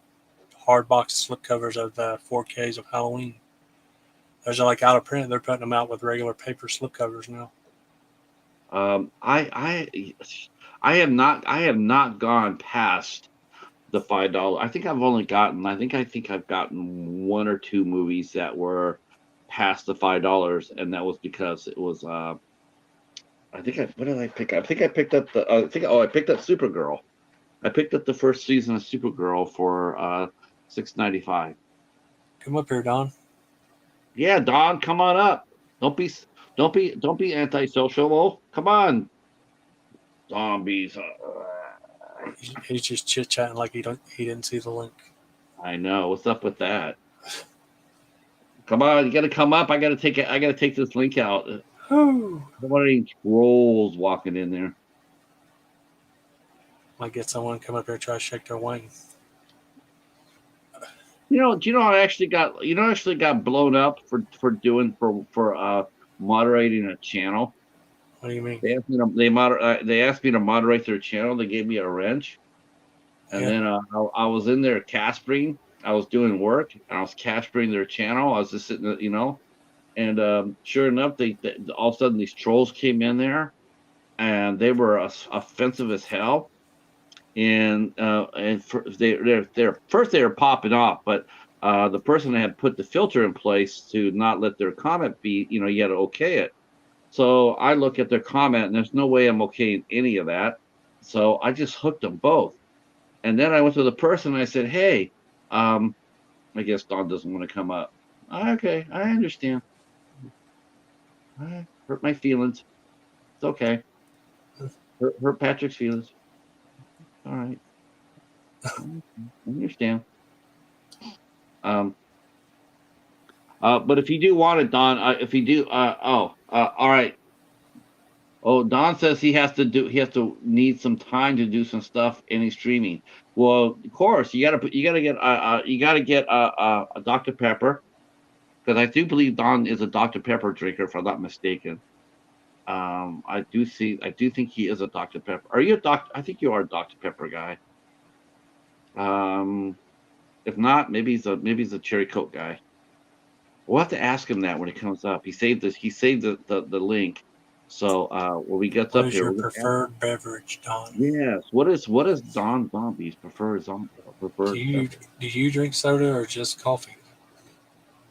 box slipcovers of the 4Ks of Halloween. Those are like out of print. They're putting them out with regular paper slipcovers now. um, I have not gone past the $5. I think I've gotten one or two movies that were past the $5, and that was because it was what did I pick up? I think I picked up I picked up Supergirl. I picked up the first season of Supergirl for $6.95. Come up here, Don. Yeah, Don, come on up. Don't be don't be antisocial. Come on, zombies. He's just chit chatting like he didn't see the link. I know. What's up with that? Come on, you got to come up. I got to take it. I got to take this link out. I Whew. don't want any trolls walking in there. Might get someone come up here and try to shake their wing. Do you know I actually got blown up for doing for moderating a channel. What do you mean? They asked me to moderate their channel. They gave me a wrench, and Yeah. then I was in there caspering. I was doing work, and I was caspering their channel. I was just sitting, and sure enough, they all of a sudden these trolls came in there, and they were offensive as hell. And they're first they were popping off, but the person that had put the filter in place to not let their comment be, you had to okay it. So I look at their comment, and there's no way I'm okaying any of that. So I just hooked them both. And then I went to the person and I said, "Hey, um, I guess Don doesn't want to come up." Okay, I understand. I hurt my feelings. It's okay. Hurt Patrick's feelings. All right. I understand. Um, but if you do want it, Don, if you do, all right. Oh, Don says he has to need some time to do some stuff any streaming. Well, of course, you gotta get a Dr. Pepper, because I do believe Don is a Dr. Pepper drinker, if I'm not mistaken. I do think he is a Dr. Pepper. Are you a doctor? I think you are a Dr. Pepper guy. Um, if not, maybe he's a cherry coke guy. We'll have to ask him that when it comes up. He saved the link. So when we gets What up is here, your we're gonna ask him. preferred beverage, Don? Yes. What is Don Zombie's Do preferred you beverage? do you drink soda or just coffee?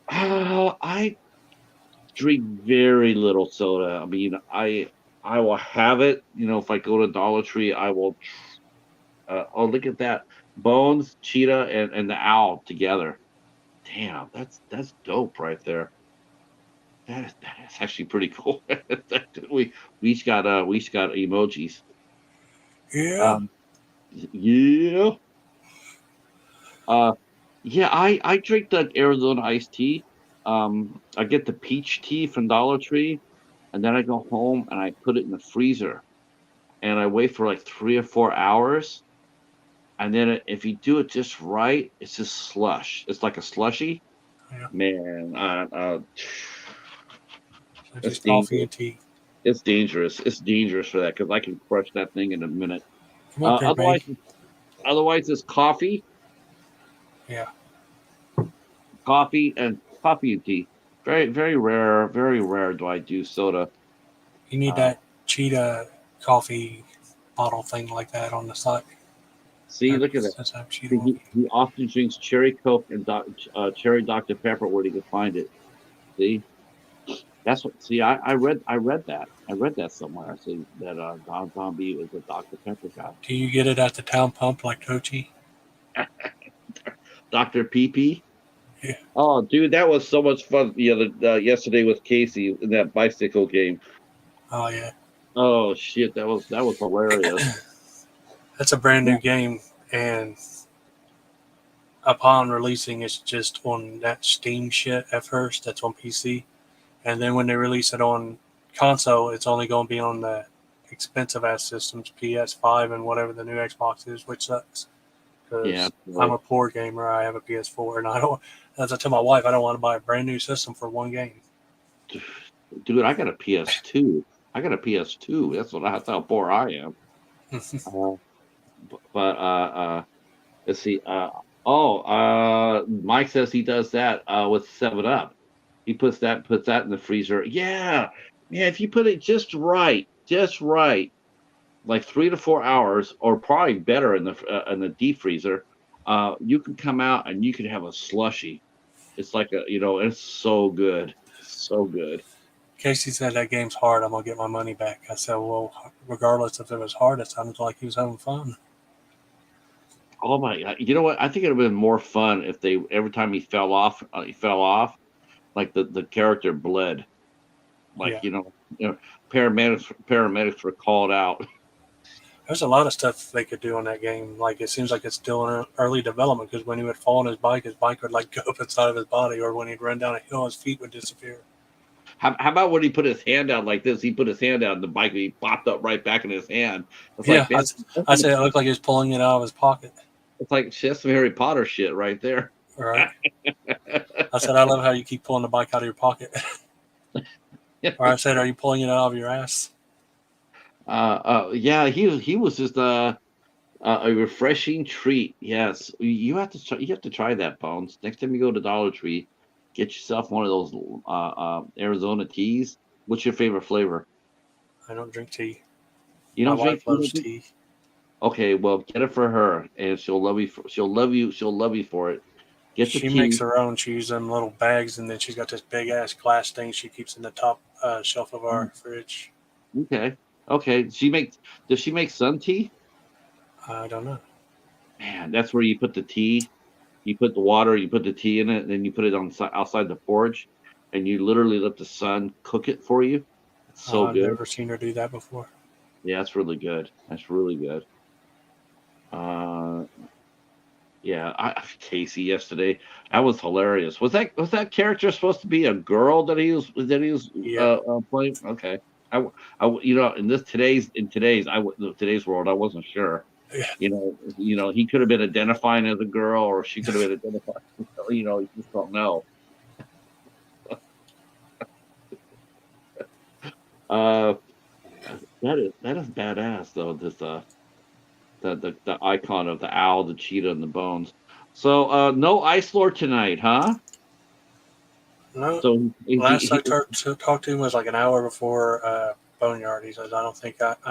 I drink very little soda. I mean, I will have it. If I go to Dollar Tree, I will. Oh, look at that! Bones, Cheetah, and the owl together. Damn, that's dope right there. That is actually pretty cool. We each got emojis. Yeah. Um, yeah. Uh, yeah. I drink the Arizona iced tea. I get the peach tea from Dollar Tree, and then I go home and I put it in the freezer, and I wait for like 3 or 4 hours, and then if you do it just right, it's just slush. It's like a slushy. Yeah. Man, So it's just coffee dangerous. and tea. It's dangerous. It's dangerous for that because I can crush that thing in a minute. Come up here, Otherwise, Bay. otherwise it's Yeah. coffee and tea. Very rare do I do soda. You need Uh, that cheetah coffee bottle thing like that on the side. See, That look at that. says have cheetah See, on he often drinks cherry Coke and cherry Dr Pepper where he can find it. See, that's what. See, I read that. I read that somewhere. I see that Don Zombie is a Dr Pepper guy. it. Do you get it at the town pump like Tochi? Dr PP. Yeah. Oh, dude, that was so much fun yesterday with Casey in that bicycle game. Oh yeah. Oh shit, that was hilarious. That's a brand Yeah, new game, and upon releasing, it's just on that Steam shit at first. That's on PC, and then when they release it on console, it's only going to be on the expensive ass systems, PS5 and whatever the new Xbox is, which sucks yeah, because I'm boy. a poor gamer. I have a PS4, and I don't. As I tell my wife, I don't want to buy a brand new system for one game. Dude, I got a PS2. I got a PS2. That's how poor I am. Uh, but let's see. Mike says he does that with 7 Up. He puts that in the freezer. Yeah, yeah. If you put it just right, like 3 to 4 hours, or probably better in the deep freezer, you can come out and you can have a slushy. It's like it's so good, so good. Casey said that game's hard. I'm gonna get my money back. I said, well, regardless if it was hard, it sounded like he was having fun. Oh my god! You know what? I think it'd have been more fun if they every time he fell off, like the character bled. Like Yeah, paramedics were called out. there's a lot of stuff they could do on that game. Like it seems like it's still in early development because when he would fall on his bike would like go up inside of his body, or when he'd run down a hill, his feet would disappear. How about when he put his hand out like this? He put his hand out, and the bike he popped up right back in his hand. It's Yeah, like, man, I say it looked like he was pulling it out of his pocket. it's like that's some Harry Potter shit right there. All right. I said, I love how you keep pulling the bike out of your pocket. Or I said, are you pulling it out of your ass? Yeah, he was just a refreshing treat. Yes, you have to try that, Bones. Next time you go to Dollar Tree, get yourself one of those Arizona teas. What's your favorite flavor? I don't drink tea. You My don't drink. wife loves tea. Okay, well, get it for her, and she'll love you. She'll love you. She'll love you for it. Get the She makes tea. her own. She uses them little bags, and then she's got this big ass glass thing she keeps in the top shelf of our fridge. Okay. Okay. Does she make sun tea? I don't know. Man, that's where you put the tea. You put the water, you put the tea in it, and then you put it outside the porch, and you literally let the sun cook it for you. It's so I've good. never seen her do that before. Yeah, it's really good. That's really good. Uh, yeah, Casey yesterday. That was hilarious. Was that character supposed to be a girl that he was Yeah. playing? Okay. In today's world, I wasn't sure. Yeah. He could have been identifying as a girl, or she could have been identifying. You just don't know. Uh, that is badass though. This the icon of the owl, the cheetah, and the bones. So no Ice Lord tonight, huh? No. So Last I talked to him was like an hour before Boneyard. He says, I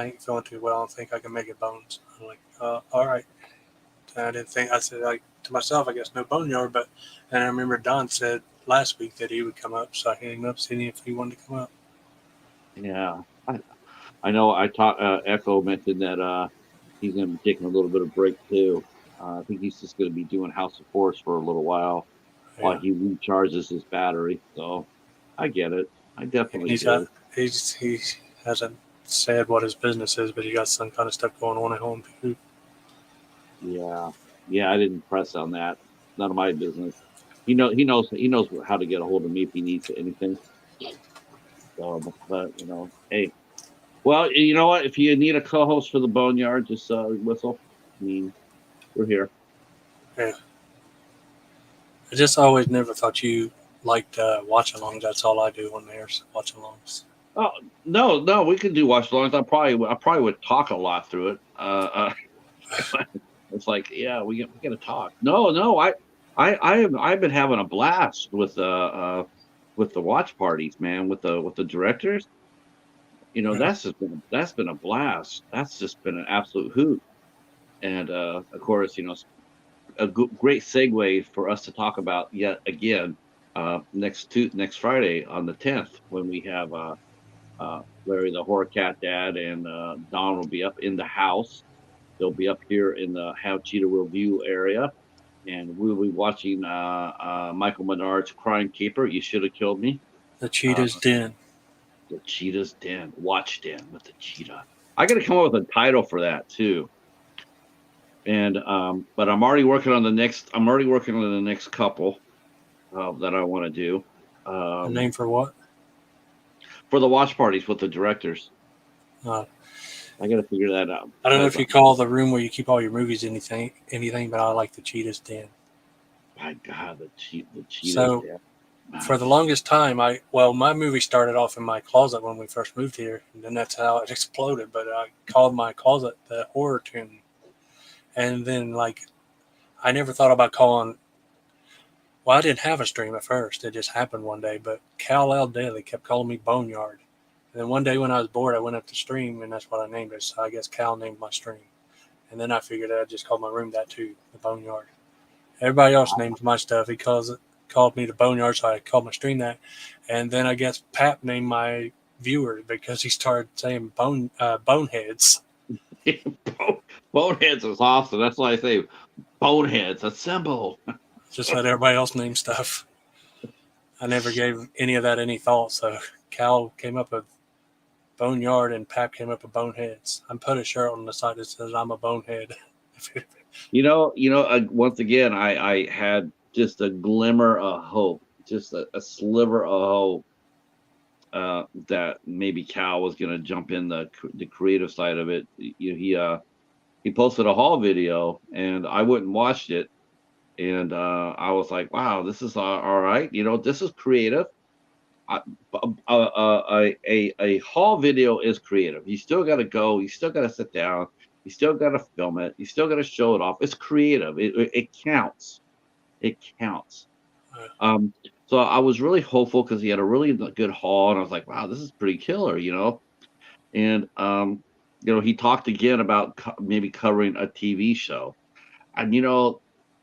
ain't feeling too well. I don't think I can make it, Bones. I'm like, all right. And I didn't think, I said, like, to myself, I guess no Boneyard. But and I remember Don said last week that he would come up. So I hit him up, seeing if he wanted to come up. yeah, I know. I taught Echo mentioned that he's going to be taking a little bit of break too. I think he's just going to be doing House of Horrors for a little while Yeah. he recharges his battery. So I get it. I And definitely do. he hasn't said what his business is, but he got some kind of stuff going on at home too. Yeah, yeah. I didn't press on that. None of my business. He knows how to get a hold of me if he needs anything. So, but hey. Well, you know what? If you need a co-host for the Boneyard, just whistle. I mean, we're here. Yeah. I just always never thought you liked watch alongs. That's all I do when there's watch alongs. Oh no, no, we can do watch alongs. I probably would talk a lot through it. It's like, yeah, we gotta talk. No, no, I've been having a blast with the watch parties, man, with the directors. Yeah. That's been a blast. That's just been an absolute hoot. And of course, great segue for us to talk about yet again next Friday on the 10th when we have Larry the Horror Cat Dad and Don will be up in the house. They'll be up here in the Have Cheetah Review area, and we'll be watching Michael Menard's Crime Keeper. You should have killed me. The Uh, cheetah's den. the Cheetah's Den, Watch Den with the Cheetah. I got to come up with a title for that too. And but I'm already working on the next. I'm already working on the next couple that I want to do A um, name for what? for the watch parties with the directors. Uh, I got to figure that out I don't know because if you call the room where you keep all your movies anything, but I like the cheetah's den. my God, the cheetahs. So Yeah. for the longest time, my movie started off in my closet when we first moved here, and then that's how it exploded. But I called my closet the horror tomb, and then like I never thought about calling. Well, I didn't have a stream at first; it just happened one day. But Cal L Daily kept calling me Boneyard, and then one day when I was bored, I went up to stream, and that's what I named it. So I guess Cal named my stream, and then I figured I'd just call my room that too, the Boneyard. Everybody else names my stuff. He called me the Boneyard, so I called my stream that. And then I guess Pap named my viewers because he started saying boneheads. Boneheads is awesome. That's why I say Boneheads assemble. Just let everybody else name stuff. I never gave any of that any thought. So Cal came up with Boneyard and Pap came up with Boneheads. I put a shirt on the side that says I'm a bonehead. Once again, I had just a glimmer of hope, just a sliver of hope that maybe Cal was going to jump in the creative side of it. He posted a haul video, and I went and watched it, and I was like, wow, this is all right. This is creative. I, a haul video is creative. You still got to go. You still got to sit down. You still got to film it. You still got to show it off. It's creative. It counts. It counts. Um, so I was really hopeful because he had a really good haul, and I was like, wow, this is pretty killer. And he talked again about maybe covering a TV show, and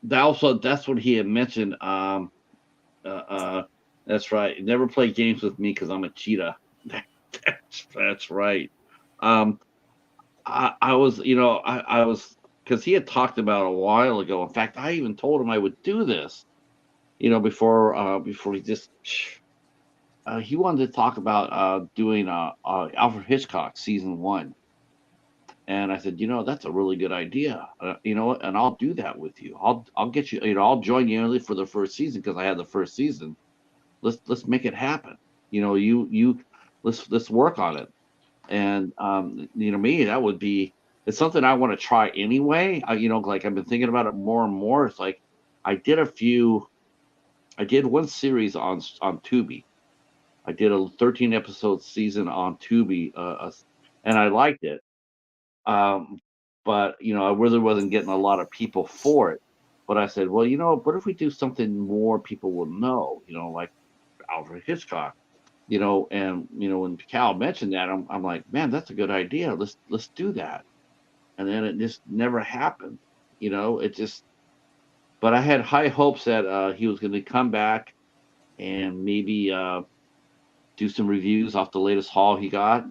that's what he had mentioned. Uh, uh, that's right. Never play games with me because I'm a cheetah. That's right. Um, I was, I was because he had talked about a while ago. In fact, I even told him I would do this. Before he just he wanted to talk about doing Alfred Hitchcock season 1, and I said, that's a really good idea. And I'll do that with you. I'll get you. I'll join you early for the first season because I had the first season. Let's make it happen. You let's work on it. And me, that would be it's something I want to try anyway. Like I've been thinking about it more and more. It's like I did a few. I did one series on Tubi. I did a 13 episode season on Tubi, and I liked it. Um, but I really wasn't getting a lot of people for it. But I said, well, what if we do something more people will know? Like Alfred Hitchcock. And when Cal mentioned that, I'm like, man, that's a good idea. Let's do that. And then it just never happened. It just. But I had high hopes that he was going to come back and maybe do some reviews off the latest haul he got.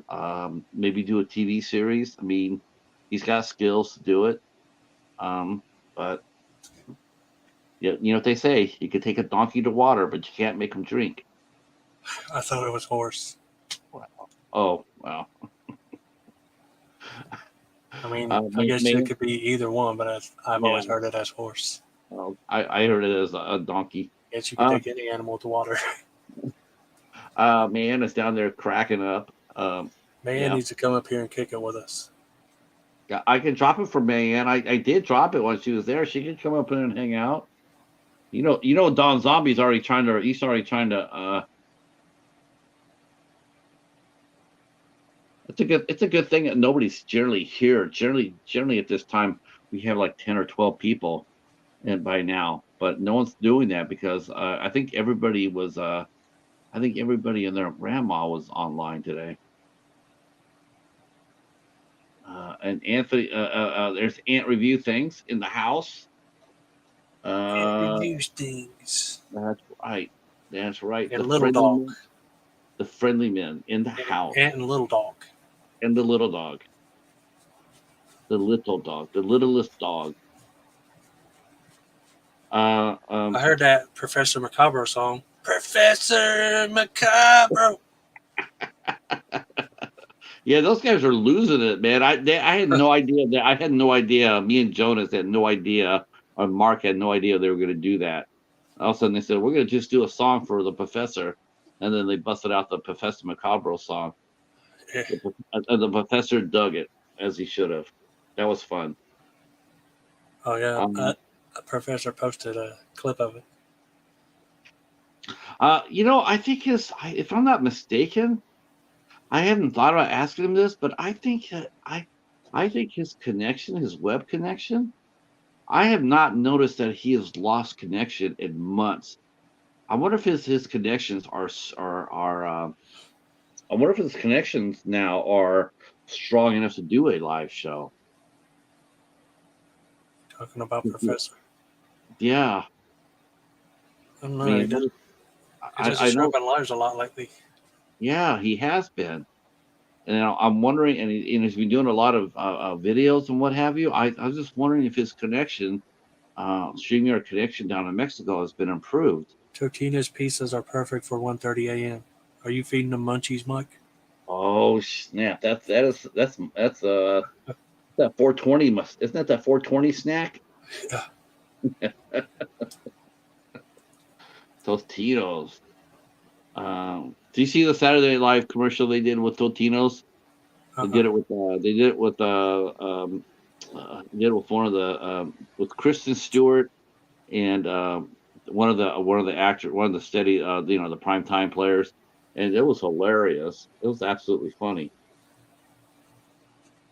Maybe do a TV series. I mean, he's got skills to do it. But yeah, what they say: you could take a donkey to water, but you can't make him drink. I thought it was horse. Wow. Oh wow. I mean, I May, guess it may, could be either one, but I've yeah. always heard it as horse. Well, I heard it as a donkey. I guess you could Uh, take any animal to water. Man is down there cracking up. Man Yeah, needs to come up here and kick it with us. yeah, I can drop it for Mayan. I did drop it when she was there. She could come up and hang out. Don Zombie's already trying to. He's already trying to. It's a good thing that nobody's generally here. Generally at this time we have like 10 or 12 people, and by now, but no one's doing that because I think everybody was. I think everybody and their grandma was online today. And Anthony, there's Ant review things in the house. It Uh, reviews things. that's right. That's right. And little dog. The friendly men in the house, Ant and little dog. and the little dog, the littlest dog. Uh, um, I heard that Professor Macabre song. Professor Macabre. yeah, those guys are losing it, man. I had no idea that. I had no idea. Me and Jonas had no idea, or Mark had no idea they were going to do that. All of a sudden, they said we're going to just do a song for the professor, and then they busted out the Professor Macabre song. The professor dug it as he should have. That was fun. Oh yeah, Um, a professor posted a clip of it. I think if I'm not mistaken, I hadn't thought about asking him this, but I think his connection, his web connection, I have not noticed that he has lost connection in months. I wonder if his connections are. I wonder if his connections now are strong enough to do a live show. Talking about Professor. Yeah, I don't I know. mean, He doesn't I show know. up in lives a lot lately. Yeah, he has been, and I'm wondering, and he's been doing a lot of videos and what have you. I was just wondering if his connection streaming our connection down in Mexico has been improved. Totino's pizzas are perfect for 1:30 a.m. Are you feeding them munchies, Mike? Oh snap! That's that 420 must isn't that 420 snack? Yeah. Tostitos. Do you see the Saturday Night Live commercial they did with Totinos? Uh-uh. They did it with they did it with one of the with Kristen Stewart and one of the actors, one of the steady the prime time players, and it was hilarious. It was absolutely funny.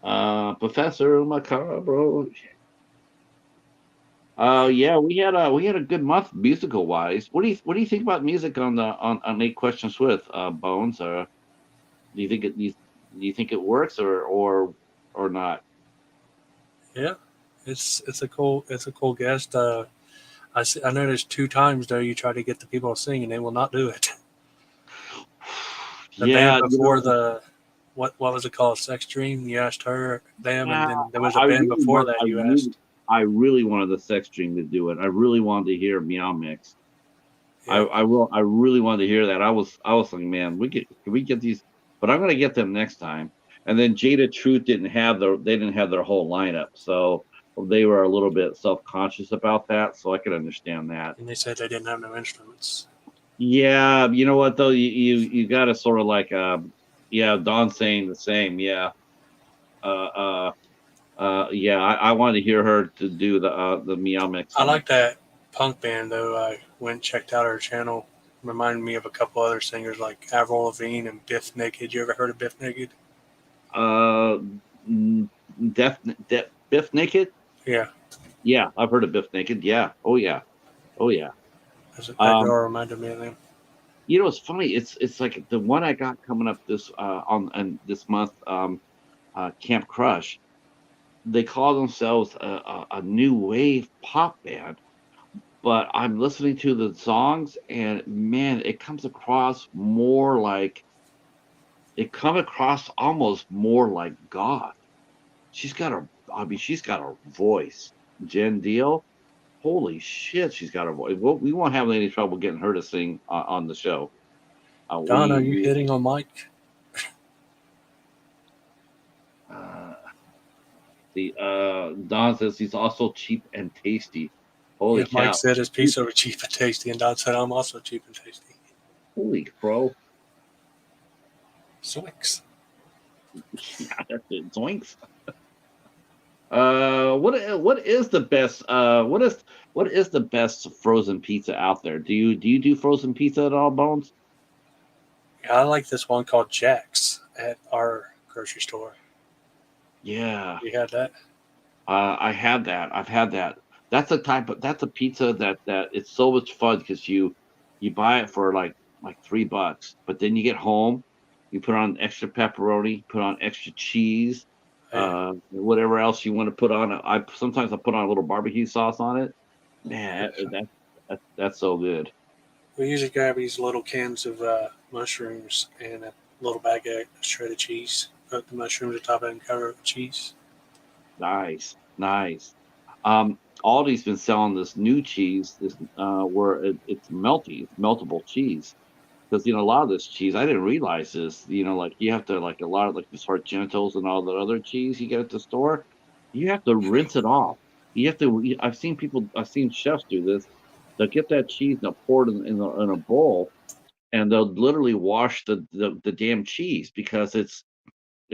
Professor Macabro. Yeah, we had a good month musical wise. What do you think about music on the on Eight Questions with Bones? Do you think do you think it works or not? Yeah, it's a cool guest. I noticed two times though you try to get the people to sing and they will not do it. The band Yeah, before the what was it called? Sex Dream. You asked her them, and yeah, then there was a I band really before want that you asked. I really wanted the Sex Dream to do it. I really wanted to hear Meow Mix. Yeah, I really wanted to hear that. I was like, man, can we get these? But I'm gonna get them next time. And then Jada Truth they didn't have their whole lineup, so they were a little bit self conscious about that. So I could understand that. and they said they didn't have no instruments. Yeah, you know what though, you got to sort of like yeah, Don saying the same. Yeah, uh, yeah, I wanted to hear her to do the Meow Mix I song. like that punk band though. I went and checked out her channel. Reminded me of a couple other singers like Avril Lavigne and Biff Naked. You ever heard of Biff Naked? Uh, mm, Biff Naked. Yeah, Yeah, I've heard of Biff Naked. Yeah. Oh yeah. Oh yeah. that Um, girl reminded me of them. it's funny. It's like the one I got coming up this on and this month. Camp Crush. They call themselves a new wave pop band, but I'm listening to the songs and man, it comes across almost more like goth. She's got a voice. Jen Deal. Holy shit, she's got a voice. We won't have any trouble getting her to sing on the show. Don, are We you we hitting on Mike? uh, the Don says he's also cheap and tasty. Holy Yeah, Mike cow! said his pizza were cheap and tasty, and Don said I'm also cheap and tasty. Holy crow! Zoinks. Yeah, that's it. Zoinks. What is the best? What is the best frozen pizza out there? Do you do frozen pizza at all, Bones? Yeah, I like this one called Jack's at our grocery store. Yeah, You had that? I had that. I've had that. That's a pizza that it's so much fun because you buy it for like $3, but then you get home, you put on extra pepperoni, put on extra cheese, Yeah. whatever else you want to put on it. I sometimes I put on a little barbecue sauce on it. Man, that's so good. We usually grab these little cans of mushrooms and a little bag of shredded cheese. Put the mushrooms atop it and cover it with cheese. Nice, nice. Aldi's been selling this new cheese, this where it's melty, it's meltable cheese. Because a lot of this cheese, I didn't realize this. Like you have to like a lot of like the Sargentos and all the other cheese you get at the store, you have to rinse it off. You have to. I've seen chefs do this. They'll get that cheese, they'll pour it in a bowl, and they'll literally wash the damn cheese because it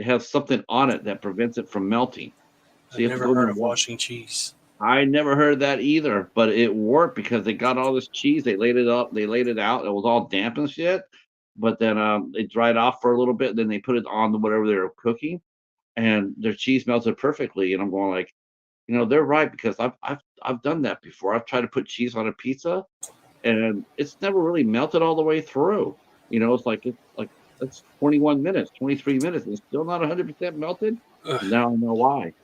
has something on it that prevents it from melting. So I've you have to never go in heard there and of wash. washing cheese. I never heard that either, but it worked because they got all this cheese, they laid it up, they laid it out, it was all damp and shit. But then it dried off for a little bit, then they put it on to whatever they were cooking, and their cheese melted perfectly. And I'm going like, they're right because I've done that before. I've tried to put cheese on a pizza, and it's never really melted all the way through. It's like it's 21 minutes, 23 minutes, and it's still not 100% melted. Ugh, Now I know why.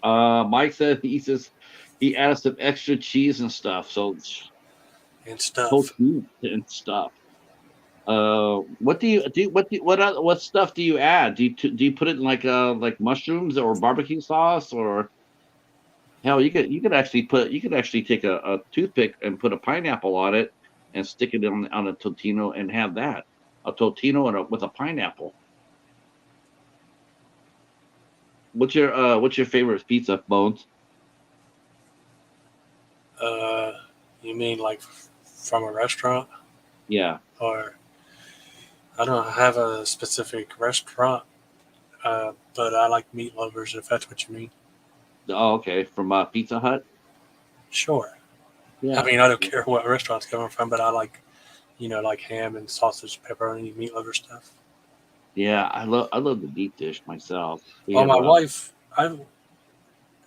Mike said he added some extra cheese and stuff, so and stuff. protein and stuff. What do you do? What stuff do you add? Do you put it in like mushrooms or barbecue sauce or? Hell, you could actually take a toothpick and put a pineapple on it and stick it on a totino and have that a totino and with a pineapple. What's your favorite pizza, Bones? Uh, you mean like from a restaurant, Yeah. or I don't have a specific restaurant, but I like meat lovers if that's what you mean. Oh, okay. From Pizza Hut. Sure. I Yeah. mean, I don't care what restaurant's coming from, but I like, like ham and sausage, pepperoni, meat lover stuff. Yeah, I love the deep dish myself. We Well, have my a wife, I've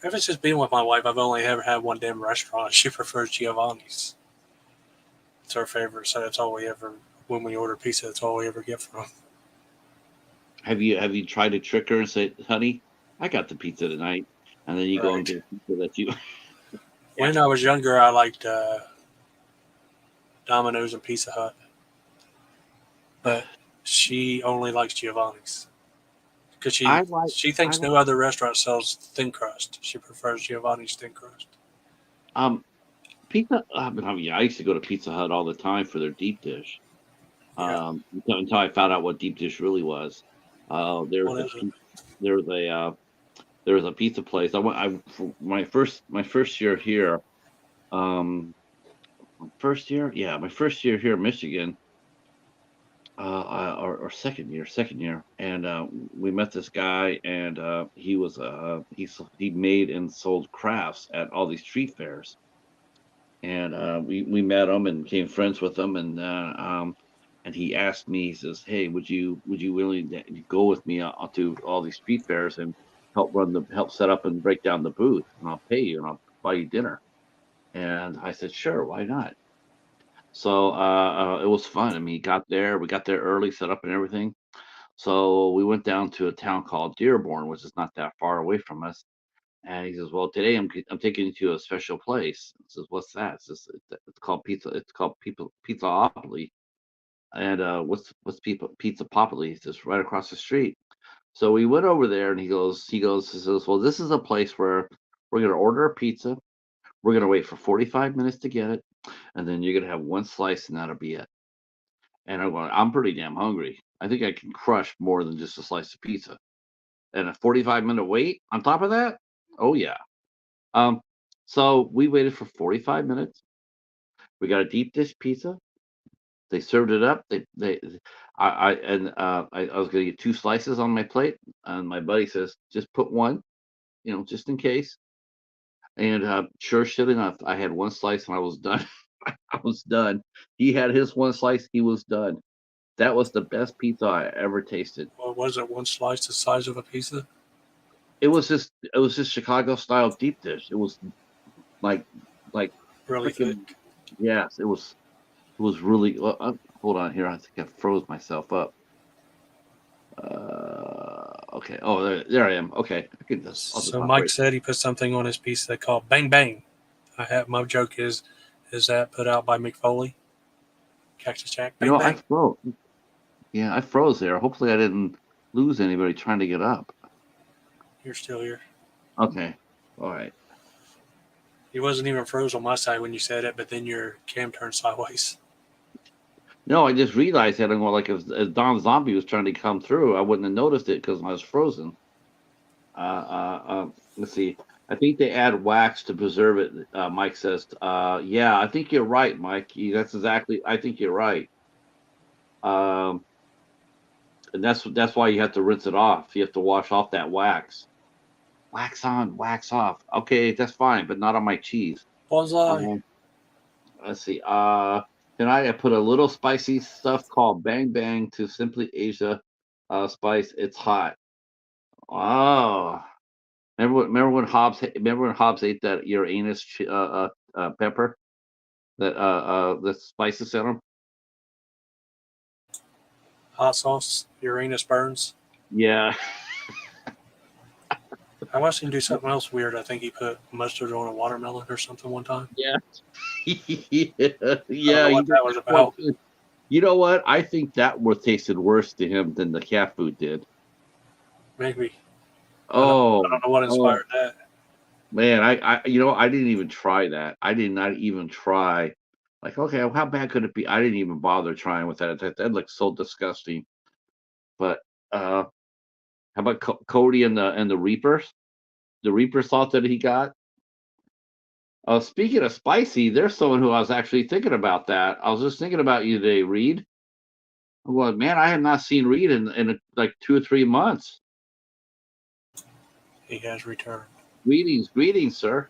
ever since being with my wife, I've only ever had one damn restaurant. She prefers Giovanni's. It's our favorite, so that's all we ever. When we order pizza, that's all we ever get from. have you tried to trick her and say, "Honey, I got the pizza tonight," and then you go and Right. get a pizza that you. Yeah. When I was younger, I liked Domino's and Pizza Hut, but she only likes Giovanni's because I she like she I thinks like no other restaurant sells thin crust. She prefers Giovanni's thin crust. um pizza. I mean, I used to go to Pizza Hut all the time for their deep dish. Yeah. Until I found out what deep dish really was. There's What a is it? there was a there was a pizza place. I went. I for my first year here. Um, First year, yeah, my first year here in Michigan. Or second year, and we met this guy, and he made and sold crafts at all these street fairs, and we met him and became friends with him, and he asked me, he says, "Hey, would you willing to go with me to all these street fairs and help set up and break down the booth, and I'll pay you and I'll buy you dinner." And I said, "Sure, why not?" So it was fun. I mean, we got there early, set up and everything. So we went down to a town called Dearborn, which is not that far away from us. And he says, "Well, today I'm taking you to a special place." I says, "What's that?" It says, It's called Pizza. It's called Pizzaopoly." And what's Pizza Popoli? He says, "Right across the street." So we went over there, and he says, "Well, this is a place where we're gonna order a pizza. We're gonna wait for 45 minutes to get it, and then you're gonna have one slice, and that'll be it." And I'm going, I'm pretty damn hungry. I think I can crush more than just a slice of pizza. And a 45-minute wait on top of that? Oh yeah. Um, so we waited for 45 minutes. We got a deep dish pizza. They served it up. I was gonna get two slices on my plate, and my buddy says, just put one, just in case. And sure shit enough, I had one slice and I was done. I was done. He had his one slice, he was done. That was the best pizza I ever tasted. What was it? One slice the size of a pizza? It was just Chicago style deep dish. It was like like Really freaking thick. yes. It was really. Hold on here. I think I froze myself up. Okay. Oh, there I am. Okay. I'll just So Mike operate. said he put something on his pizza they called Bang Bang. I have my joke is that put out by McFoley? Cactus Jack. You Bang know, I Bang. froze. Yeah, I froze there. Hopefully, I didn't lose anybody trying to get up. You're still here. Okay. All right. He wasn't even froze on my side when you said it, but then your cam turned sideways. No, I just realized that. I'm going like if Don Zombie was trying to come through, I wouldn't have noticed it because I was frozen. Let's see. I think they add wax to preserve it. Mike says, "Yeah, I think you're right, Mike. That's exactly. I think you're right. Um, and that's why you have to rinse it off. You have to wash off that wax. Wax on, wax off. Okay, that's fine, but not on my cheese. Bonsai. Um, let's see. Tonight I put a little spicy stuff called Bang Bang to Simply Asia spice. It's hot. Oh, remember when Hobbs ate that Uranus pepper that the spices in them? Hot sauce. Uranus burns. Yeah, I watched him do something else weird. I think he put mustard on a watermelon or something one time. yeah, yeah, I don't yeah. know He what did that was that one about. too. You know what? I think that was tasted worse to him than the cat food did. Maybe. I don't, I Oh, don't know what oh, inspired that. Man, I didn't even try that. I did not even try. Like, okay, well, how bad could it be? I didn't even bother trying with that. That looks so disgusting. But how about Cody and the Reapers? The Reaper salt that he got. Speaking of spicy, there's someone who I was actually thinking about that. I was just thinking about you today, Reed. Well, man, I have not seen Reed in like 2 or 3 months. He has returned. Greetings, greetings, sir.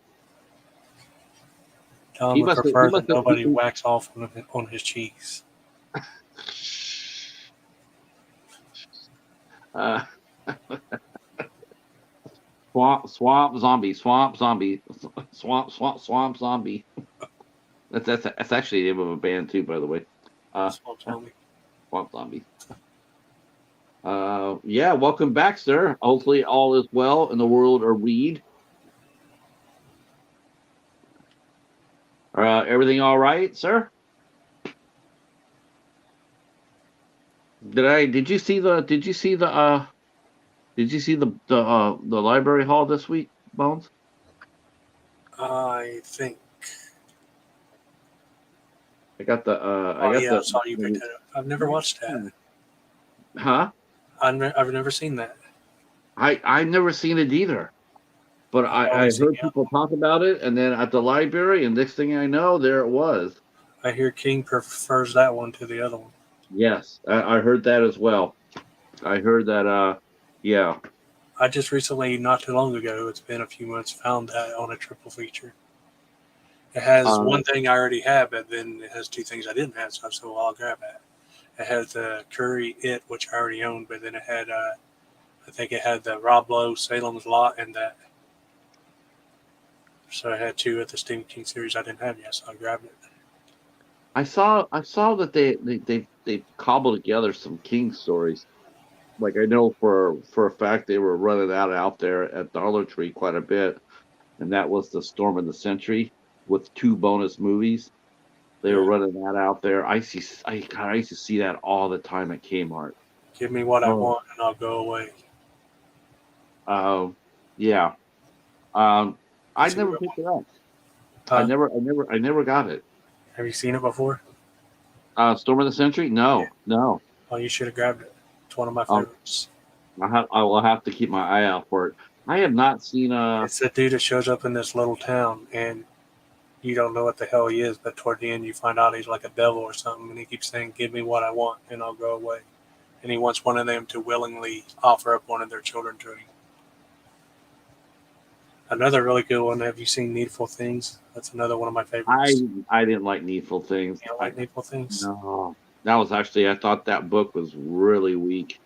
Tell him He I must have. He prefer must that have. nobody wax off on his cheeks. Uh, swamp zombie, swamp zombie, swamp zombie. That's actually the name of a band too, by the way. Uh, That's what I'm telling you. swamp zombie. Yeah, welcome back, sir. Hopefully all is well in the world of Reed. Everything all right, sir? Did you see the? Did you see the? Did you see the library hall this week, Bones? I think. I Oh got yeah, I the. saw you picked that up. I've never watched that. Huh? I've never seen that. I've never seen it either. But I've I only seen heard the other people one. talk about it, and then at the library, and next thing I know, there it was. I hear King prefers that one to the other one. Yes, I heard that as well. I heard that. Yeah. I just recently, not too long ago, it's been a few months, found that on a triple feature. It has Uh, one thing I already have, but then it has two things I didn't have, so I said, well, I'll grab that. It has the Curry It, which I already owned, but then it had, I think it had the Rob Lowe Salem's Lot and that. So I had two of the Stephen King series I didn't have yet, so I grabbed it. I saw that they cobbled together some King stories. Like I know for a fact they were running that out there at Dollar Tree quite a bit, and that was the Storm of the Century with 2 bonus movies. They were Yeah. running that out there. I used to see that all the time at Kmart. Give me what I Oh, want and I'll go away. um, yeah. Um, I It's a never good picked one. it up. Huh? I never got it. Have you seen it before? Storm of the Century? Yeah. No, no. Oh, you should have grabbed it. It's one of my Um, favorites. I will have to keep my eye out for it. I have not seen. It's the dude that shows up in this little town and you don't know what the hell he is, but toward the end you find out he's like a devil or something, and he keeps saying, "Give me what I want, and I'll go away." And he wants one of them to willingly offer up one of their children to him. Another really good one. Have you seen Needful Things? That's another one of my I favorites. I didn't like Needful Things. You don't I like Needful Things? No, that was actually I thought that book was really weak.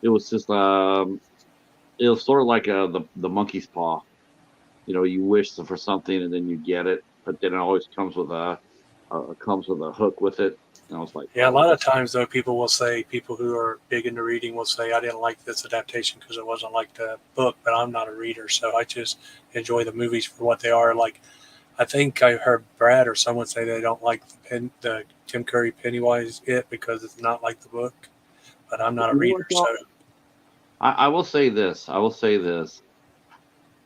It was just it was sort of like the monkey's paw. You wish for something and then you get it, but then it always comes with a hook with it. And I was like, Yeah, a oh, lot of times though, people who are big into reading will say, "I didn't like this adaptation because it wasn't like the book." But I'm not a reader, so I just enjoy the movies for what they are. Like I think I heard Brad or someone say they don't like the Tim Curry Pennywise It because it's not like the book. But I'm not a you know what reader, so though? I will say this. I will say this.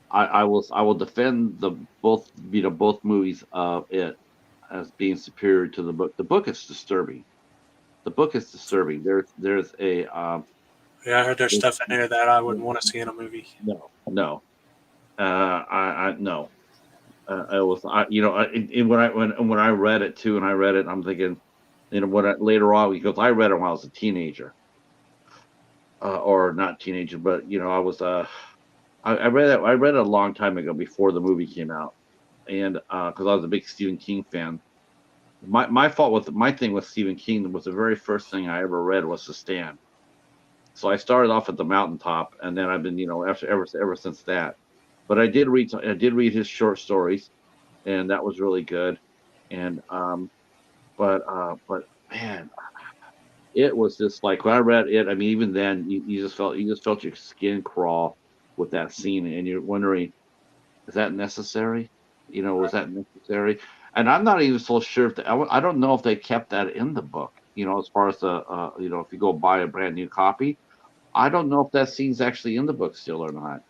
I will defend the both movies of it as being superior to the book. The book is disturbing. The book is disturbing. There's a yeah, I heard there's there's, stuff in there that I wouldn't want to see in a movie. no. I no. I was when I read it too, and I read it, I'm thinking, later on because I read it when I was a teenager, or not teenager, but I was I read it a long time ago before the movie came out, and because I was a big Stephen King fan. My fault with my thing with Stephen King was the very first thing I ever read was The Stand. So I started off at the mountaintop, and then I've been ever since that. But I did read his short stories, and that was really good. And but man, it was just like when I read it. I mean, even then, you just felt your skin crawl with that scene, and you're wondering, is that necessary? Was that necessary? And I'm not even so sure if I don't know if they kept that in the book. As far as if you go buy a brand new copy, I don't know if that scene's actually in the book still or not.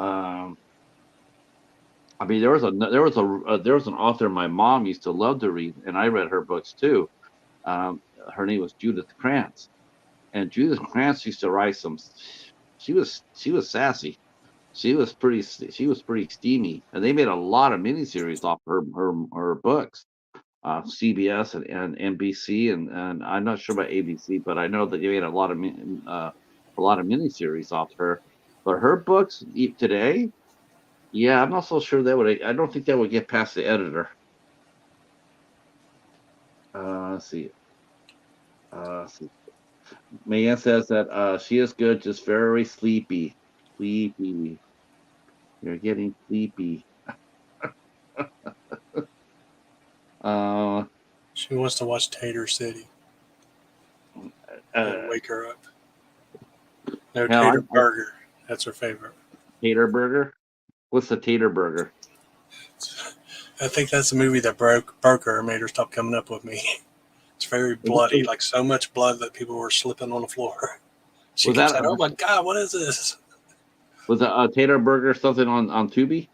Um, I mean, there was an author my mom used to love to read, and I read her books too. Her name was Judith Krantz, and Judith Krantz used to write some. She was sassy. She was pretty steamy, and they made a lot of miniseries off her books. CBS and NBC, and I'm not sure about ABC, but I know that they made a lot of miniseries off her. But her books today, yeah, I'm not so sure that would. I don't think that would get past the editor. Let's see. Let's see. Mayan says that she is good, just very sleepy. Sleepy. You're getting sleepy. Uh, She wants to watch Tater City. It'll uh, wake her up. No, hell, Tater Burger. That's her favorite. tater burger. What's the tater burger? I think that's the movie that broke her and made her stop coming up with me. It's very bloody, like so much blood that people were slipping on the floor. She Was kept that saying, "Oh my God, what is this?" was a tater burger something on Tubi?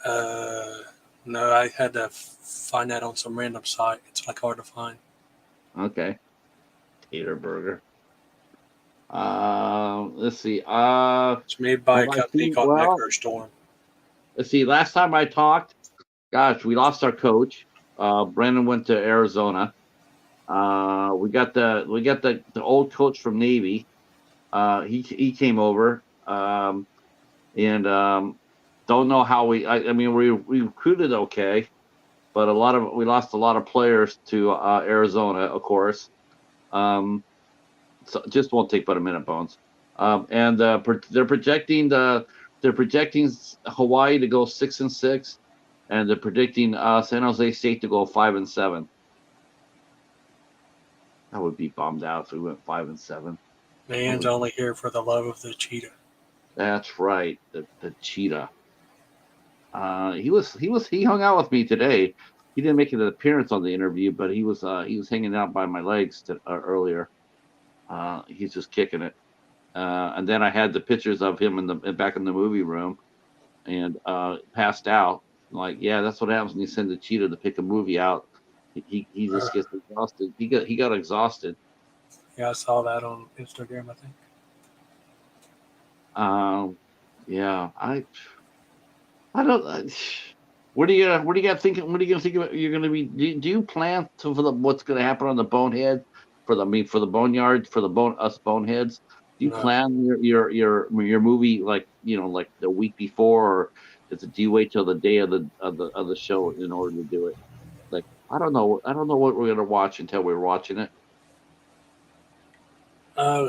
Uh, no, I had to find that on some random site. It's like hard to find. Okay, tater burger. Let's see. It's made by Have a I company seen? called Well, Necro Storm. let's see. Last time I talked, gosh, we lost our coach. Brandon went to Arizona. We got the old coach from Navy. He came over. And don't know how I mean, we recruited okay, but we lost a lot of players to Arizona, of course. Um, so just won't take but a minute, Bones. And they're projecting Hawaii to go 6-6, and they're predicting San Jose State to go 5-7. I would be bummed out if we went 5-7. I Man's would. only here for the love of the cheetah. That's right, the cheetah. He hung out with me today. He didn't make an appearance on the interview, but he was hanging out by my legs earlier. He's just kicking it. And then I had the pictures of him back in the movie room, and passed out. Like, yeah, that's what happens when you send a cheetah to pick a movie out. He Uh, just gets exhausted. He got exhausted. yeah, I saw that on Instagram, I think. Um, yeah, I don't. What do you got thinking? What are you gonna think about? You're gonna be. Do you plan for what's gonna happen on the bonehead for the boneyard for the us boneheads? Do you No, plan your movie like like the week before, or do you wait till the day of the show in order to do it? Like, I don't know. I don't know what we're gonna watch until we're watching it. uh,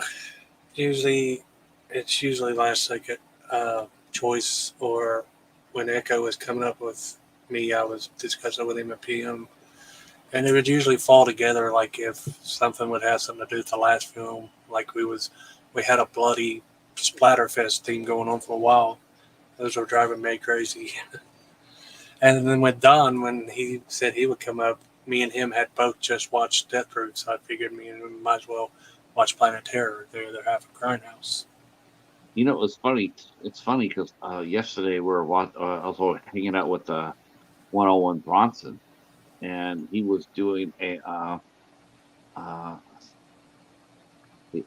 usually it's usually last second choice, or when Echo was coming up with me, I was discussing with him at PM, and it would usually fall together. Like if something would have something to do with the last film, like we had a bloody Splatterfest theme going on for a while. Those were driving me crazy. And then with Don, when he said he would come up, me and him had both just watched Death Proof, so I figured me and him might as well watch Planet Terror. They're half a grindhouse. It was funny. It's funny because yesterday I was hanging out with 101 Bronson, and he was doing a uh,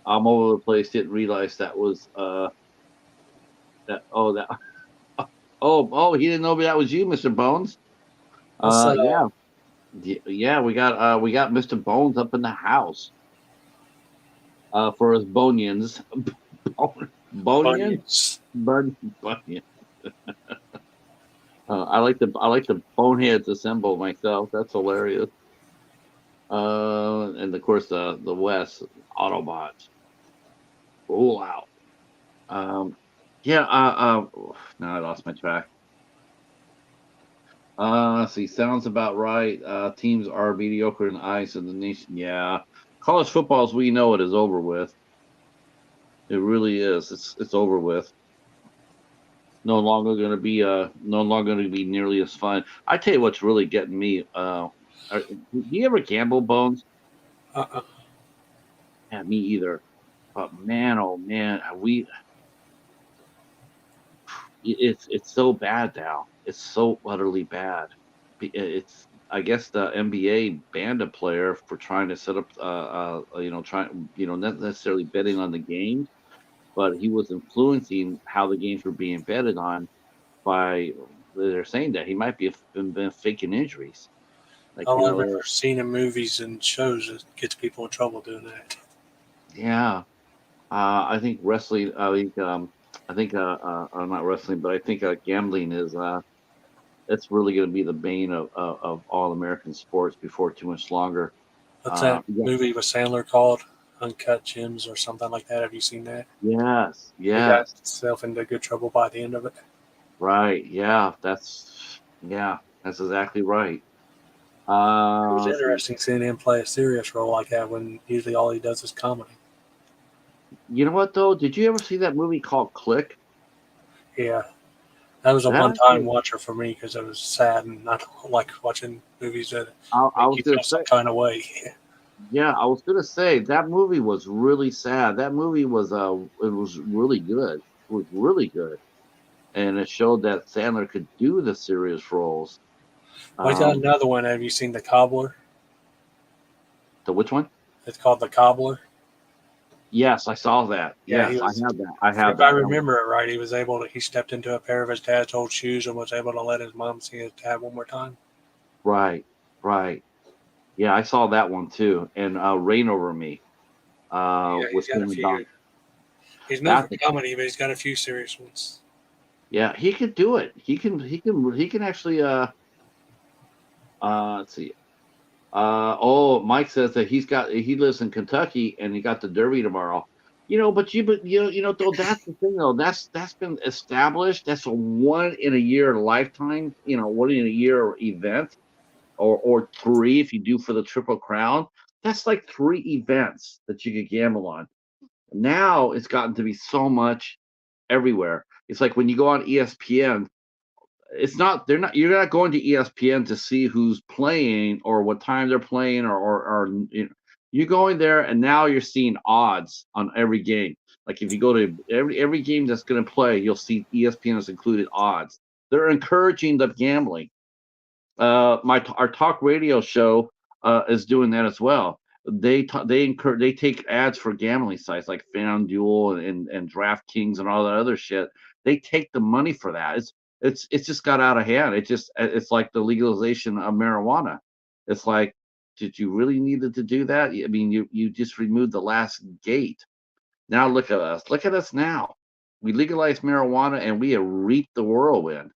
I'm over the place. Didn't realize that was that. Oh, that. He didn't know that was you, Mister Bones. What's Yeah, yeah. We got Mister Bones up in the house for his bonions. Bonion, Bunions? bunion. I like the boneheads assemble myself. That's hilarious. And of course the West Autobots roll out. Um, yeah. Now I lost my track. Let's see, sounds about right. Teams are mediocre in the eyes of the nation. Yeah, college football, as we know it, is over with. It really is. It's over with. No longer going to be nearly as fun. I tell you what's really getting me. Do you ever gamble, Bones? Uh-uh. Yeah, me either. But man, oh man, we It's so bad now. It's so utterly bad. It's I guess the NBA banned a player for trying to set up, trying, not necessarily betting on the games, but he was influencing how the games were being betted on by. They're saying that he might been faking injuries. Like, All I've ever seen in movies and shows is gets people in trouble doing that. yeah. I think wrestling. Not wrestling, but I think gambling is. It's really going to be the bane of all American sports before too much longer. What's that Yeah, movie with Sandler called? Uncut Gems or something like that. Have you seen that? yes, He got yes, himself into good trouble by the end of it. right, yeah, that's exactly right. It was Let's see. interesting seeing him play a serious role like that when usually all he does is comedy. You know what though? Did you ever see that movie called Click? Yeah, that was a That one-time watcher for me because it was sad and I don't like watching movies that I make was you gonna feel say, some kind of way. yeah, I was gonna say that movie was really sad. That movie was it was really good. It was really good, and it showed that Sandler could do the serious roles. We got Um, another one. Have you seen The Cobbler? the which one? It's called The Cobbler. Yes, I saw that. Yeah, Yes, he I was. have that. I have If I that. remember it right, he was able to. He stepped into a pair of his dad's old shoes and was able to let his mom see his dad one more time. Right, right. Yeah, I saw that one too. And Rain Over Me, Yeah, with he's got a him and Don. few. He's known for That's comedy, but he's got a few serious ones. yeah, he could do it. He can actually let's see. Mike says that he lives in Kentucky and he got the Derby tomorrow. Though that's the thing though. That's been established. That's a one in a year lifetime, one in a year event. Or three if you do for the Triple Crown. That's like three events that you could gamble on. Now it's gotten to be so much everywhere. It's like when you go on ESPN, it's not they're not you're not going to ESPN to see who's playing or what time they're playing you're going there and now you're seeing odds on every game. Like if you go to every game that's going to play, you'll see ESPN has included odds. They're encouraging the gambling. Our talk radio show is doing that as well. They take ads for gambling sites like FanDuel and DraftKings and all that other shit. They take the money for that. It's just got out of hand. It's like the legalization of marijuana. It's like, did you really needed to do that? I mean, you just removed the last gate. Now look at us. Look at us now. We legalized marijuana and we have reaped the whirlwind.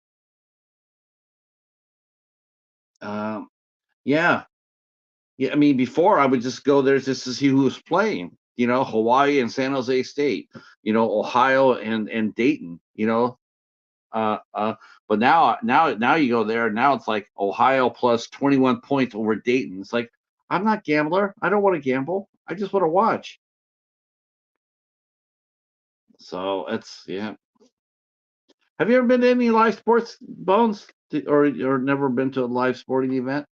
Um, yeah, Yeah, I mean, before I would just go there just to see who was playing. Hawaii and San Jose State. Ohio and Dayton. Uh, uh, but now you go there. Now it's like Ohio plus 21 points over Dayton. It's like I'm not gambler. I don't want to gamble. I just want to watch. So it's yeah. Have you ever been to any live sports, Bones, or never been to a live sporting event?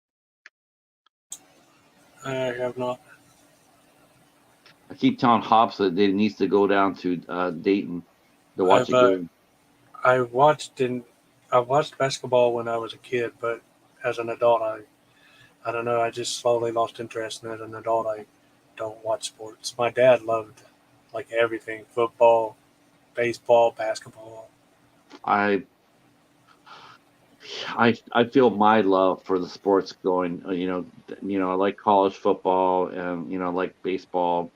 I have not. I keep telling Hops that they needs to go down to Dayton to watch I've a game. I watched in I watched basketball when I was a kid, but as an adult, I don't know. I just slowly lost interest, and as an adult, I don't watch sports. My dad loved like everything: football, baseball, basketball. I I feel my love for the sports going. I like college football and I like baseball,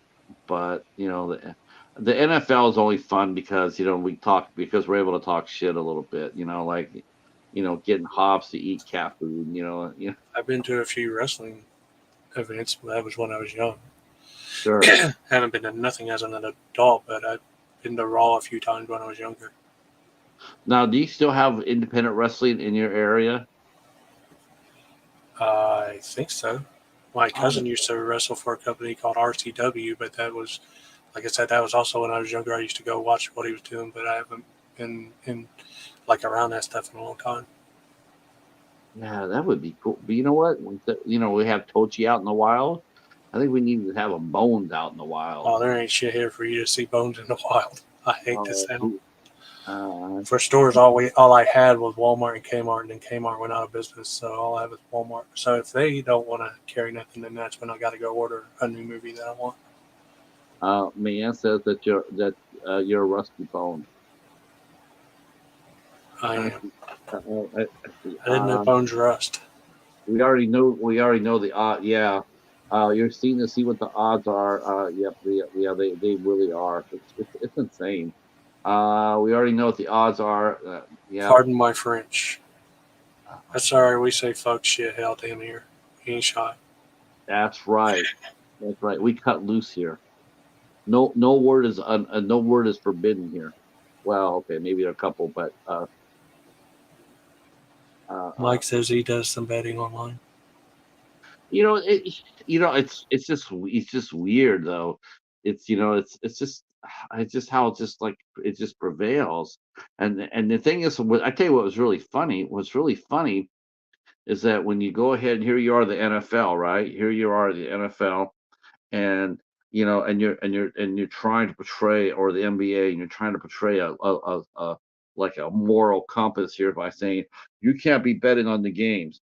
but the NFL is only fun because we talk because we're able to talk shit a little bit. Like getting Hobbs to eat cat food. I've been to a few wrestling events, but that was when I was young. Sure. Haven't been to nothing as an adult, but I've been to Raw a few times when I was younger. Now, do you still have independent wrestling in your area? I think so. My Oh, cousin used to wrestle for a company called RCW, but that was, like I said, that was also when I was younger. I used to go watch what he was doing, but I haven't been in like around that stuff in a long time. yeah, that would be cool. But you know what? We have Tochi out in the wild. I think we need to have a Bones out in the wild. Oh, there ain't shit here for you to see bones in the wild. I hate the Oh, sound. Uh, For stores, all I had was Walmart and Kmart, and then Kmart went out of business, so all I have is Walmart. So if they don't want to carry nothing, then that's when I got to go order a new movie that I want. Man says you're a rusty bone. I I am. see. I see. I didn't know bones rust. We already know the odd. Yeah. You're seeing to see what the odds are. Yep. Yeah. They really are. It's insane. We already know what the odds are. Yep. Pardon my French. That's sorry. We say fuck, shit, hell, damn here. He ain't shot. That's right. That's right. We cut loose here. No word is forbidden here. Well, okay, maybe a couple, but uh, uh, Mike says he does some betting online. you know, it's just weird though. It's just how it just prevails. And the thing is, I tell you what was really funny. What's really funny is that when you go ahead and here you are, the NFL, right? Here you are, the NFL, and and you're trying to portray, or the NBA, and you're trying to portray a like a moral compass here by saying you can't be betting on the games.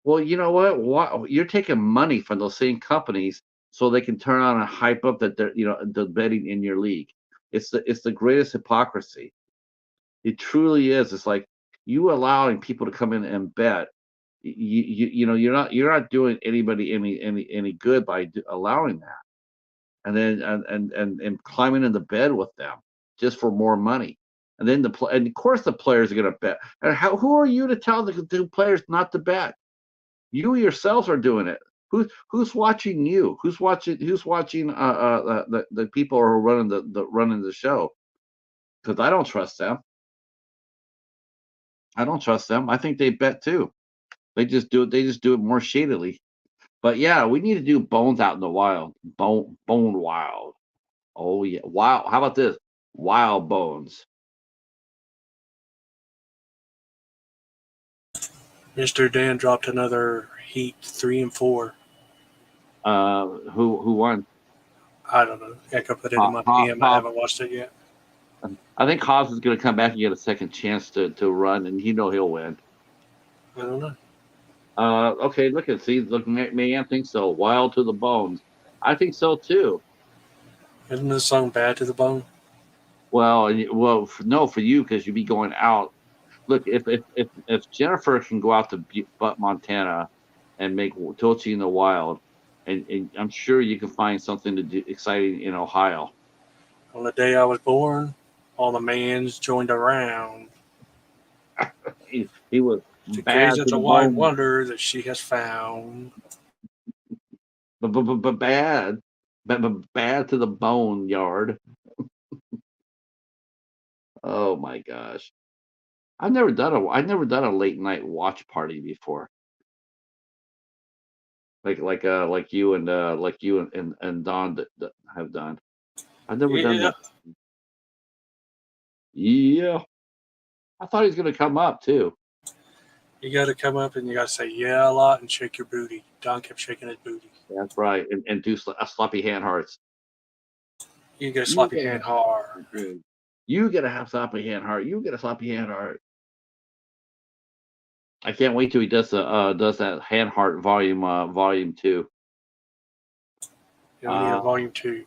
Well, you know what? You're taking money from those same companies so they can turn on and hype up that they're betting in your league. It's the greatest hypocrisy. It truly is. It's like you allowing people to come in and bet. You're not doing anybody any good by allowing that, and then and climbing into bed with them just for more money. And of course the players are going to bet. And who are you to tell the players not to bet? You yourselves are doing it. Who's watching you? Who's watching the people who are running the show? Because I don't trust them. I don't trust them. I think they bet too. They just do it more shadily. But yeah, we need to do Bones Out in the Wild. Bone Wild. Oh yeah. Wow. How about this? Wild Bones. Mr. Dan dropped another Heat 3 and 4. Who won? I don't know. I could put it in Ho- my Ho- PM. I Hobbs. haven't watched it yet. I think Hobbs is going to come back and get a second chance to run, and he'll win. I don't know. Okay, looking at me, I think so. Wild to the bones. I think so too. Isn't this song bad to the bone? Well, no, for you because you'd be going out. Look, if Jennifer can go out to Butt, Montana, and make Tochi in the Wild, and I'm sure you can find something to do exciting in Ohio. On the day I was born, all the mans joined around He was to gaze bad at to the the wide bone, wonder that she has found. but bad, but bad to the bone yard. Oh my gosh. I've never done a late night watch party before. Like you and Don that have done. I've never done Yeah, that. Yeah. I thought he was gonna come up too. you got to come up and you got to say yeah a lot and shake your booty. Don kept shaking his booty. That's right. And do sloppy hand hearts. You get a You sloppy gotta hand have hard. you gotta have sloppy hand heart. You get a sloppy hand heart. I can't wait till he does that hand heart volume two. You only have Uh volume 2.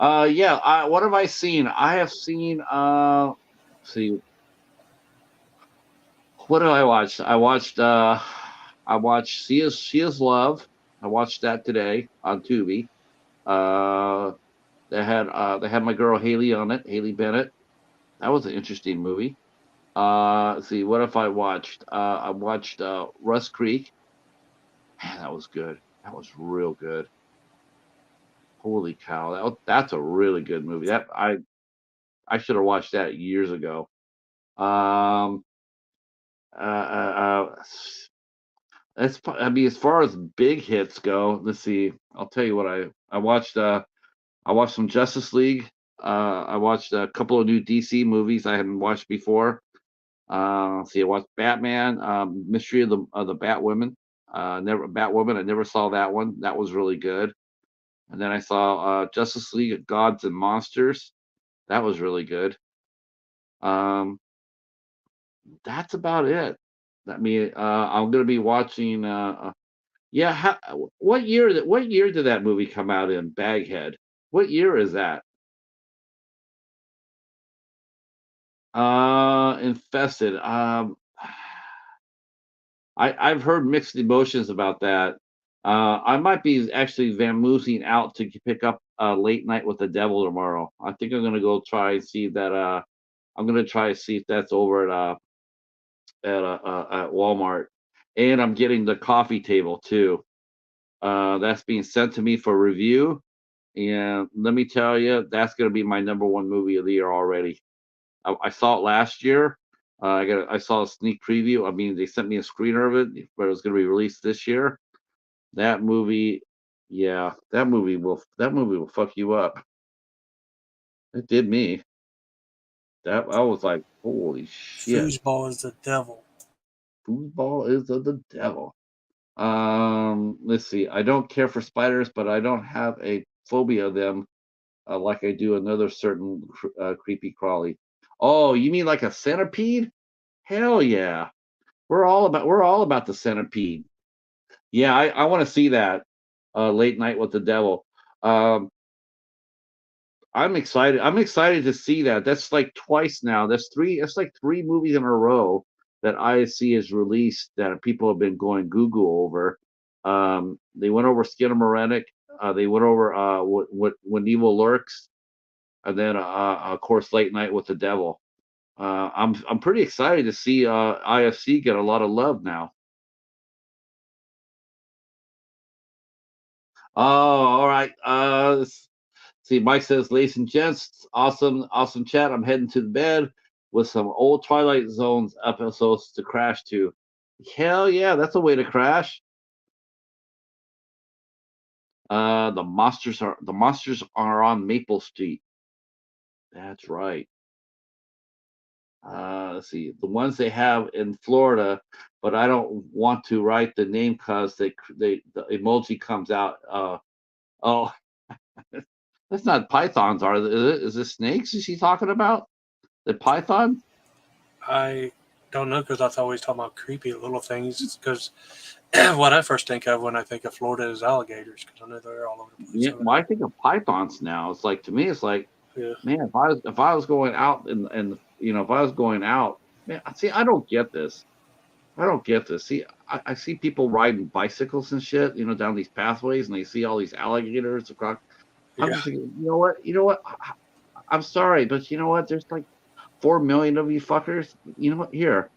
yeah, what have I seen? I have seen let's see, what did I watch? I watched She Is Love. I watched that today on Tubi. Uh they had my girl Haley on it, Haley Bennett. That was an interesting movie. Let's see, what if I watched? I watched Rust Creek. Man, that was good. That was real good. Holy cow. That's a really good movie. I should have watched that years ago. Um I mean, as far as big hits go, let's see. I'll tell you what I watched. I watched some Justice League. I watched a couple of new DC movies I hadn't watched before. Let's see, I watched Batman, Mystery of the Batwoman. Never Batwoman. I never saw that one. That was really good. And then I saw Justice League Gods and Monsters. That was really good. Um, that's about it. I mean, I'm gonna be watching. Yeah, what year did that movie come out in? Baghead. What year is that? Infested. I've heard mixed emotions about that. I might be actually vamoosing out to pick up Late Night with the Devil tomorrow. I think I'm gonna go try and see that. I'm gonna try to see if that's over at Walmart, and I'm getting the coffee table too. That's being sent to me for review, and let me tell you, that's gonna be my number one movie of the year already. I saw it last year. I saw a sneak preview. I mean, they sent me a screener of it, but it was going to be released this year. That movie, yeah, that movie will fuck you up. It did me. That I was like, holy shit, Foosball is the devil. foosball is of the devil. Let's see. I don't care for spiders, but I don't have a phobia of them like I do another certain creepy crawly. Oh, you mean like a centipede? Hell yeah. We're all about the centipede. Yeah, I want to see that Late Night with the Devil. Um, I'm excited. I'm excited to see that. That's like twice now. That's three. It's like three movies in a row that ISC has released that people have been going Google over. They went over Skinamarink. They went over what when evil lurks, and then of course Late Night with the Devil. I'm pretty excited to see IFC get a lot of love now. Oh, all right. See, Mike says, ladies and gents, awesome chat. I'm heading to the bed with some old Twilight Zones episodes to crash to. Hell yeah, that's a way to crash. The monsters are on Maple Street. That's right. Let's see, the ones they have in Florida, but I don't want to write the name because they the emoji comes out. Oh, that's not pythons, are they? Is it snakes? Is she talking about the python? I don't know because I always talk about creepy little things. Because what I first think of when I think of Florida is alligators because I know they're all over the place Yeah, over well, I think of pythons now. It's like to me, it's like, there. Yeah, man, if I was going out and if I was going out, man, see, I don't get this. I don't get this. See, I see people riding bicycles and shit, down these pathways, and they see all these alligators across. I'm yeah. just thinking, you know what? You know what? I'm sorry, but you know what? There's like 4 million of you fuckers. You know what? Here,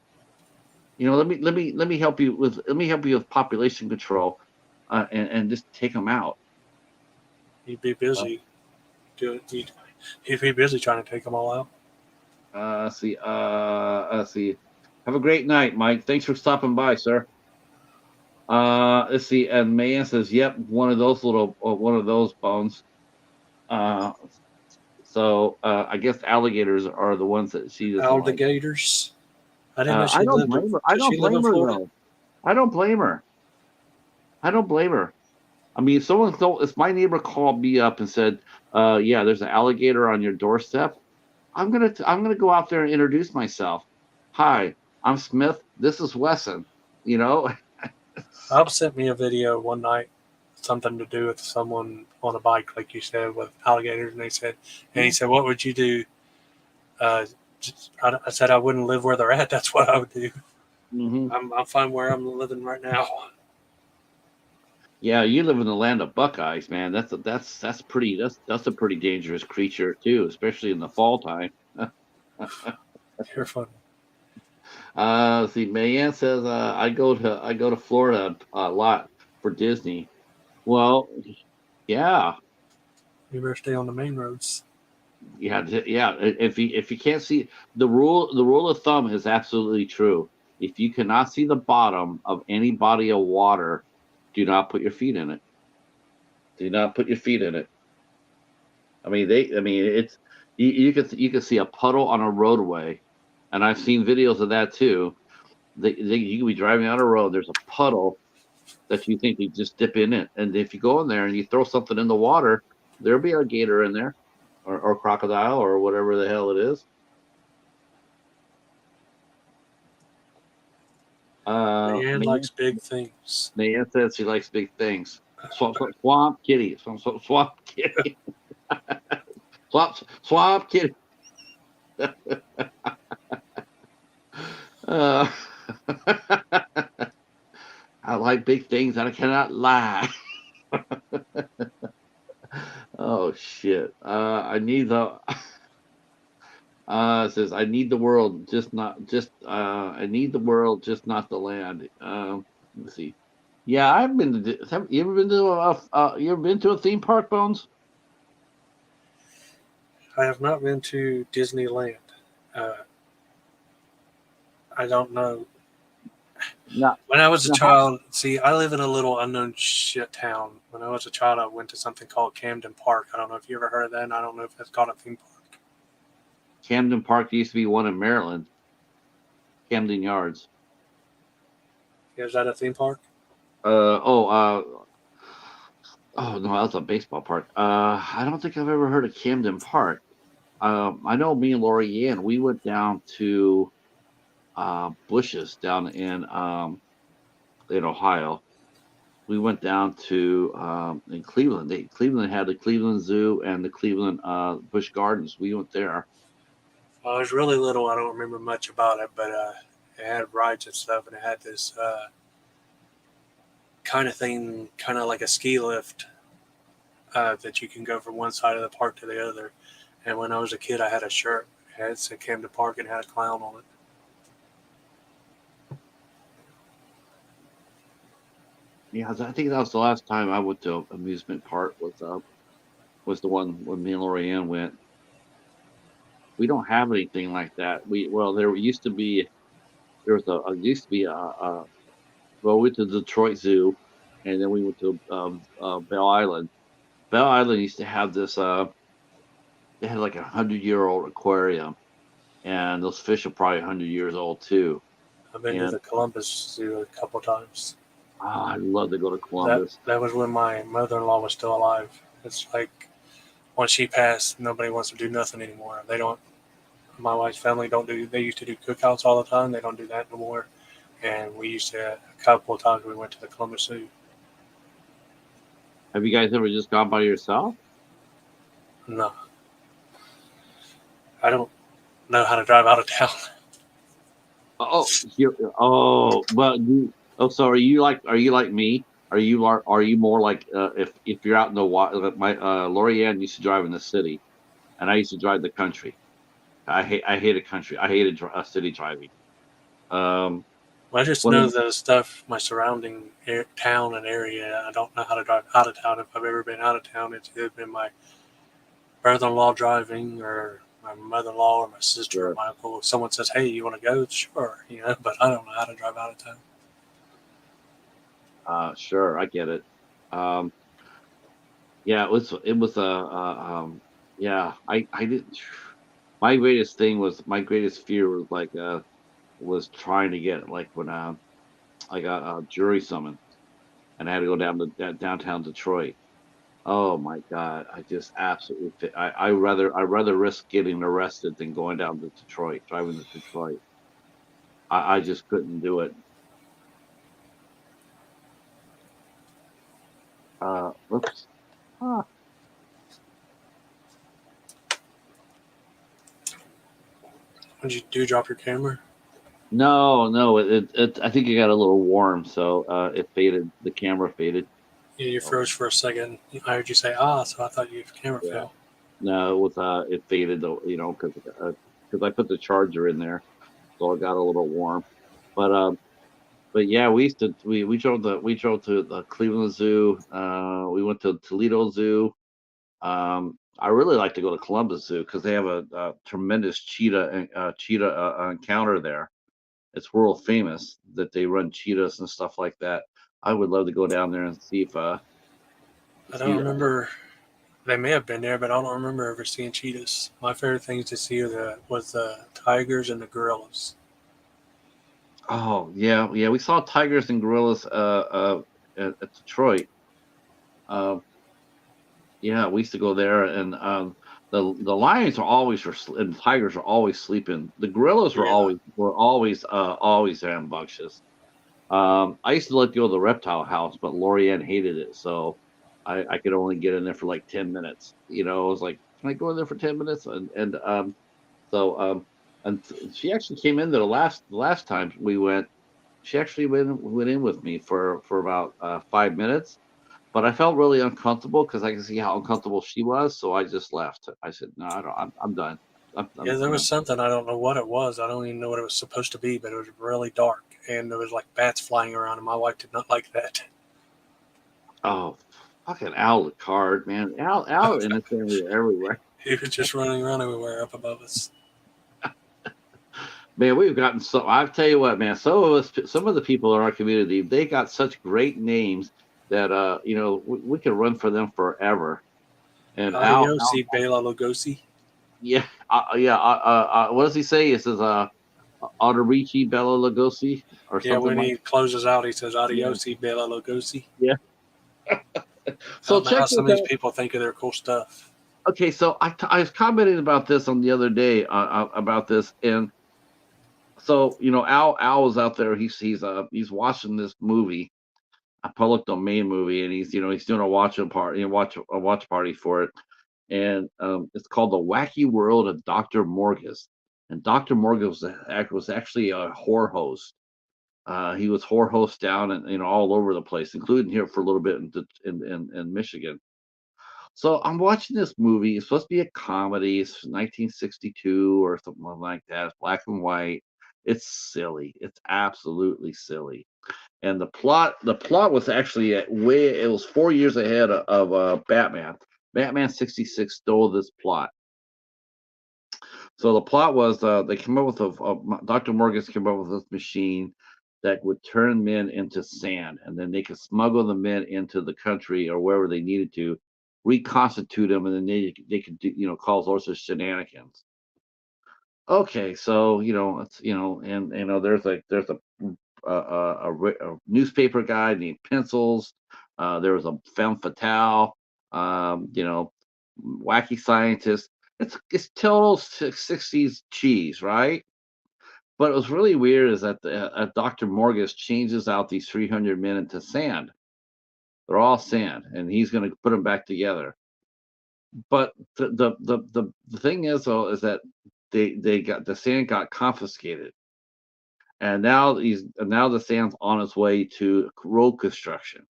let me help you with population control, and just take them out. He'd be busy doing. He'd be busy trying to take them all out. Let's see. Have a great night, Mike. Thanks for stopping by, sir. Let's see. And Mayan says, "Yep, one of those bones." Uh, I guess alligators are the ones that she doesn't like. Alligators. I didn't know I she don't lived in. blame her. I Does don't she live in blame her Florida? though. I don't blame her. I don't blame her. I mean, if my neighbor called me up and said, "Yeah, there's an alligator on your doorstep," I'm gonna go out there and introduce myself. Hi, I'm Smith. This is Wesson. You know, Bob sent me a video one night, something to do with someone on a bike, like you said, with alligators, and he said, "What would you do?" Uh, I said, "I wouldn't live where they're at. That's what I would do. hmm I'm fine where I'm living right now." yeah, you live in the land of Buckeyes, man. That's a pretty dangerous creature too, especially in the fall time. You're funny. See, Mayanne says I go to Florida a lot for Disney. Well, yeah, You better stay on the main roads. yeah, yeah. If you can't see the rule of thumb is absolutely true. If you cannot see the bottom of any body of water, do not put your feet in it. Do not put your feet in it. It's you can see a puddle on a roadway, and I've seen videos of that too. You can be driving on a road. There's a puddle that you think you just dip in it, and if you go in there and you throw something in the water, there'll be a gator in there, or crocodile, or whatever the hell it is. Leanne likes big things. Leanne says she likes big things. Swamp kitty. Swamp kitty. Swamp kitty. Uh, I like big things and I cannot lie. Oh shit. It says I need the world, just not just I need the world, just not the land. Let's see. Yeah, I've been to have you ever been to a theme park, Bones? I have not been to Disneyland. Uh, I don't know. No, When I was a no. child, see, I live in a little unknown shit town. When I was a child, I went to something called Camden Park. I don't know if you ever heard of that, and I don't know if it's called a theme park. Camden Park used to be one in Maryland, Camden Yards. Is that a theme park? Uh oh, uh oh no, that's a baseball park. I don't think I've ever heard of Camden Park. I know me and Lori Ann, we went down to Bush's down in Ohio. We went down to in Cleveland. Cleveland had the Cleveland Zoo and the Cleveland Busch Gardens. We went there. I was really little. I don't remember much about it, but it had rides and stuff, and it had this kind of thing, kind of like a ski lift that you can go from one side of the park to the other. And when I was a kid, I had a shirt. It said Camden Park and had a clown on it. Yeah, I think that was the last time I went to amusement park was the one when me and Lori Ann went. We don't have anything like that. There used to be there was a used to be a well, we went to the Detroit Zoo, and then we went to Bell Island. Bell Island used to have this. They had like 100-year-old aquarium, and those fish are probably 100 years old too. I've been to And the Columbus Zoo a couple times. I'd love to go to That Columbus. that was when my mother-in-law was still alive. It's like once she passed, nobody wants to do nothing anymore. They don't. My wife's family don't do. They used to do cookouts all the time. They don't do that no more. And we used to a couple of times we went to the Columbus Zoo. Have you guys ever just gone by yourself? No, I don't know how to drive out of town. Well, so are you like me? Are you more like if you're out in the wild? My Lori Ann used to drive in the city, and I used to drive the country. I hated country. I hated city driving. Um, I just when know the stuff, my surrounding town and area. I don't know how to drive out of town. If I've ever been out of town, it's either been my brother-in-law driving or my mother-in-law or my sister or Sure, my uncle. If someone says, "Hey, you want to go?" Sure, but I don't know how to drive out of town. sure, I get it. Um, yeah, it was yeah, I didn't. My greatest fear was was trying to get like when I got a jury summons and I had to go down to downtown Detroit. Oh my God, I just absolutely I rather risk getting arrested than going down to Detroit, driving to Detroit. I just couldn't do it. Oops. Ah. Did you do drop your camera? No, no, I think it got a little warm, so it faded. The camera faded. Yeah, you So froze for a second. I heard you say "ah," so I thought your camera yeah, fell. no, it faded though, because I put the charger in there, so it got a little warm. But but yeah, we drove to the Cleveland Zoo. We went to Toledo Zoo. I really like to go to Columbus Zoo because they have a tremendous cheetah encounter there. It's world famous that they run cheetahs and stuff like that. I would love to go down there and I don't see. remember. They may have been there, but I don't remember ever seeing cheetahs. My favorite things to see was the tigers and the gorillas. Oh yeah, yeah. We saw tigers and gorillas at Detroit. Uh, yeah, we used to go there, and the lions are and tigers are always sleeping. The gorillas Yeah, were always rambunctious. I used to like to go to the reptile house, but Lorianne hated it, so I could only get in there for like 10 minutes. I was like, "Can I go in there for 10 minutes?" So she actually came in there the last time we went. She actually went in with me for about 5 minutes, but I felt really uncomfortable because I could see how uncomfortable she was, so I just left. I said, "No, I don't. I'm done. Yeah, there I'm was done." something, I don't know what it was. I don't even know what it was supposed to be, but it was really dark and there was like bats flying around, and my wife did not like that. Oh, fucking Al card, man. Al and his family are everywhere. He was just running around everywhere up above us. Man, we've gotten so. I tell you what, man. Some of the people in our community, they got such great names that we could run for them forever. And Al, Adiosi, Bela Lugosi. yeah, yeah. What does he say? It says Otterici Bella Lugosi or Yeah, something when like. he closes out, he says Yeah, Adiosi, Bela Lugosi. yeah. I So don't know how check this some of these out. people think of their cool stuff. Okay, so I was commenting about this on the other day about this, and so Al was out there. He's watching this movie, a public domain movie, and he's doing a watch party for it, and it's called The Wacky World of Dr. Morgus. And Dr. Morgus was actually a whore host. He was whore host down and all over the place, including here for a little bit in Michigan. So I'm watching this movie. It's supposed to be a comedy. It's 1962 or something like that. It's black and white. It's silly. It's absolutely silly. And the plot was actually it was 4 years ahead of Batman. Batman 66 stole this plot. So the plot was they came up with Dr. Morgan came up with this machine that would turn men into sand, and then they could smuggle the men into the country or wherever they needed to, reconstitute them, and then they could do, cause all sorts of shenanigans. Okay, so it's and there's a newspaper guy named Pencils. There was a femme fatale. Wacky scientist. It's total 60s cheese, right? But it was really weird is that Dr. Morgus changes out these 300 men into sand. They're all sand, and he's going to put them back together. But the thing is, though, is that they got the sand got confiscated, and now the sand's on its way to road construction.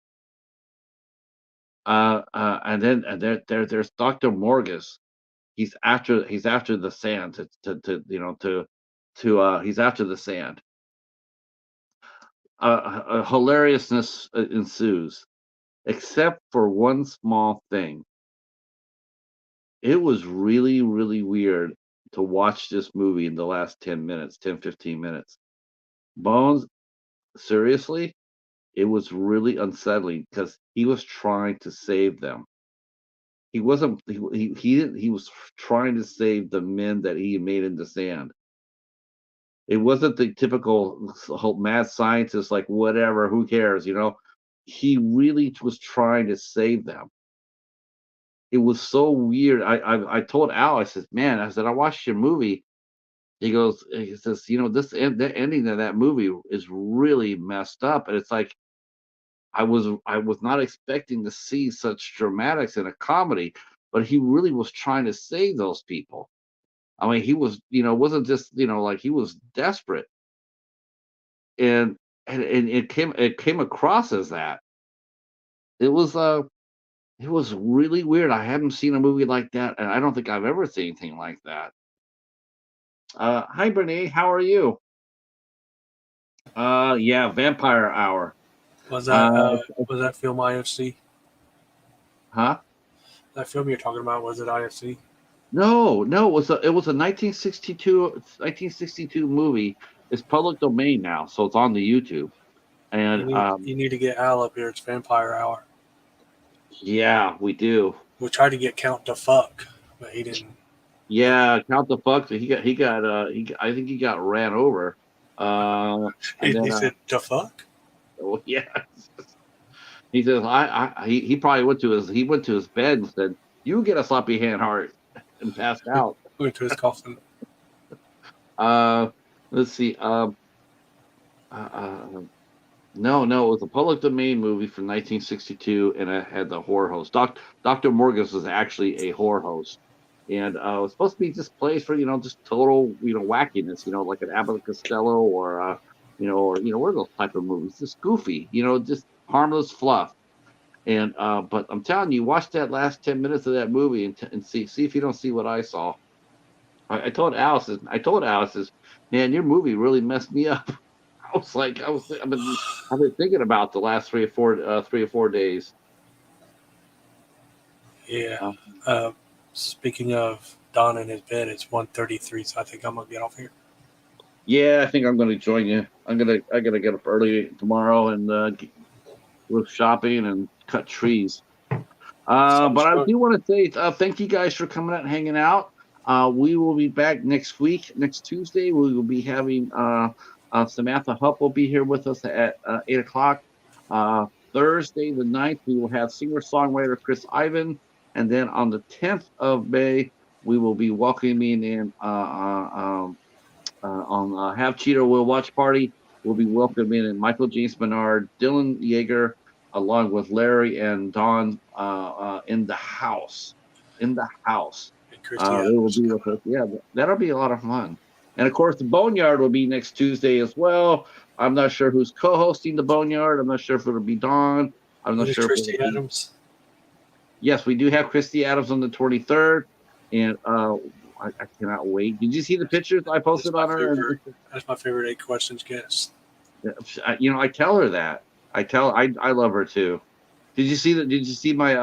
And there's Dr. Morgus. He's after the sand to he's after the sand. Hilariousness ensues, except for one small thing. It was really, really weird to watch this movie in the last 10 minutes, 10, 15 minutes. Bones, seriously, it was really unsettling because he was trying to save them. He wasn't, he didn't, he was trying to save the men that he made into sand. It wasn't the typical whole mad scientist, like, whatever, who cares, He really was trying to save them. It was so weird. I told Al, I said, "Man," I said, "I watched your movie." He says, the ending of that movie is really messed up, and it's like I was not expecting to see such dramatics in a comedy, but he really was trying to save those people. I mean, he was, wasn't just, like he was desperate, and it came across as that. It was it was really weird. I haven't seen a movie like that, and I don't think I've ever seen anything like that. Hi, Bernie. How are you? Yeah, Vampire Hour. Was Uh, that film IFC? huh? That film you're talking about, was it IFC? No, no. It was a 1962 movie. It's public domain now, so it's on the YouTube. And You need to get Al up here. It's Vampire Hour. yeah, we do. We tried to get Count to fuck, but he didn't. Yeah, Count the Bucks. I think he got ran over. And then He said to fuck. oh, yeah, he says he probably went to his bed and said, "You get a sloppy hand heart," and passed out. Went to his coffin. Uh, let's see. Uh, uh, No, no, it was a public domain movie from 1962, and it had the horror host. Dr. Morgus was actually a horror host, and it was supposed to be just plays for just total wackiness, like an Abbott and Costello or what are those type of movies? Just goofy, just harmless fluff. And but I'm telling you, watch that last 10 minutes of that movie and see if you don't see what I saw. I told Alice, man, your movie really messed me up. I was like, I've been thinking about the last 3 or 4 days. Yeah. Uh, Uh, Speaking of Don in his bed, it's 1:33, so I think I'm gonna get off here. yeah, I think I'm going to join you. I gotta get up early tomorrow and go shopping and cut trees. Sounds But I fun. do want to say thank you guys for coming out and hanging out. We will be back next week, next Tuesday. We will be having Samantha Hupp will be here with us at 8 o'clock. Uh, Thursday the 9th, we will have singer-songwriter Chris Ivan. And then on the 10th of May, we will be welcoming in on Have Cheeto Will Watch Party. We'll be welcoming in Michael James Bernard, Dylan Yeager, along with Larry and Don in the house. In the house. And Christy They will Adams be with coming us. up. Yeah, that'll be a lot of fun. And of course, the Boneyard will be next Tuesday as well. I'm not sure who's co-hosting the Boneyard. I'm not sure if it'll be Don. I'm It not is sure if it'll Christy be. Adams. Yes, we do have Christy Adams on the 23rd, and I cannot wait. Did you see the pictures I That's posted my on her? favorite. That's my favorite 8 questions guest. Yeah, I tell her that. I love her too. Did you see my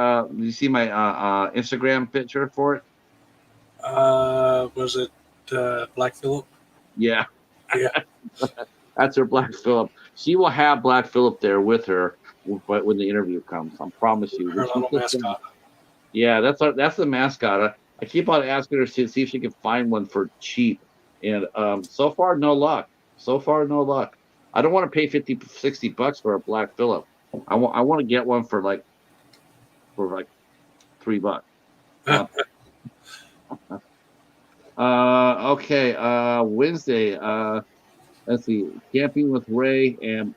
Instagram picture for it? Was it Black Phillip? Yeah, Yeah, that's her Black Phillip. She will have Black Phillip there with her but when the interview comes. I promise you. her When she little sits down, mascot. yeah, that's the mascot. I keep on asking her to see if she can find one for cheap, and so far no luck. So far no luck. I don't want to pay 50, 60 bucks for a Black Phillip. I want to get one for like $3. Uh, okay. Wednesday. Let's see. Camping with Ray and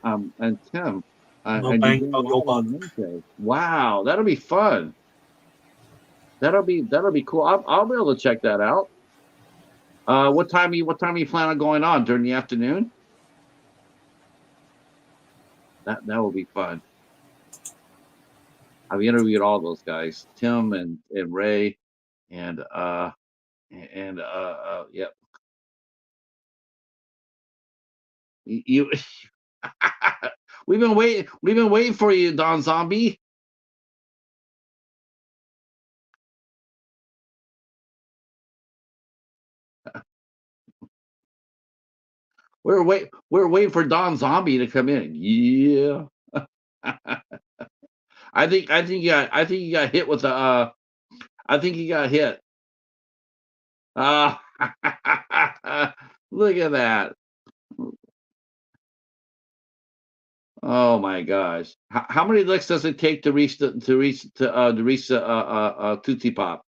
Tim. No And you're bang doing buggle live bug. on Wednesday. Wow, that'll be fun. That'll be cool. I'll be able to check that out. What time you plan on going on during the afternoon? That will be fun. I've interviewed all those guys, Tim and Ray, and yeah. You we've been waiting for you, Don Zombie. We're waiting for Don Zombie to come in. Yeah. I think he got hit with the I think he got hit. Uh, look at that. Oh my gosh. How many licks does it take to reach the Tootsie Pop?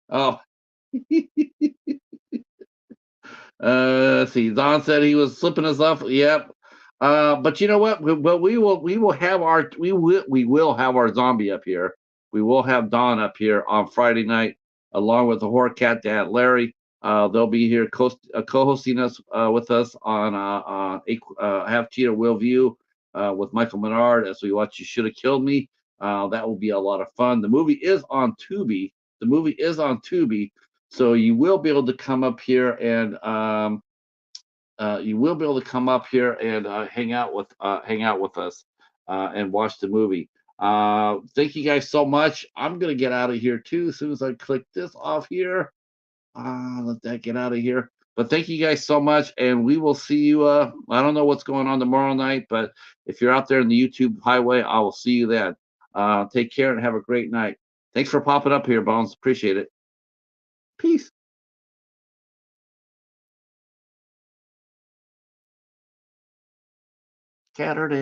Oh, let's see. Don said he was slipping us off. Yep. But you know what? But we will have our zombie up here. We will have Don up here on Friday night, along with the horror cat dad Larry. They'll be here co-hosting us with us on Have Cheetah Will View with Michael Menard as we watch You Should Have Killed Me. That will be a lot of fun. The movie is on Tubi. The movie is on Tubi, so you will be able to come up here and hang out with us and watch the movie. Thank you guys so much. I'm gonna get out of here too as soon as I click this off here. Let that get out of here. But thank you guys so much, and we will see you. I don't know what's going on tomorrow night, but if you're out there in the YouTube highway, I will see you then. Take care and have a great night. Thanks for popping up here, Bones. Appreciate it. Peace. Caturday.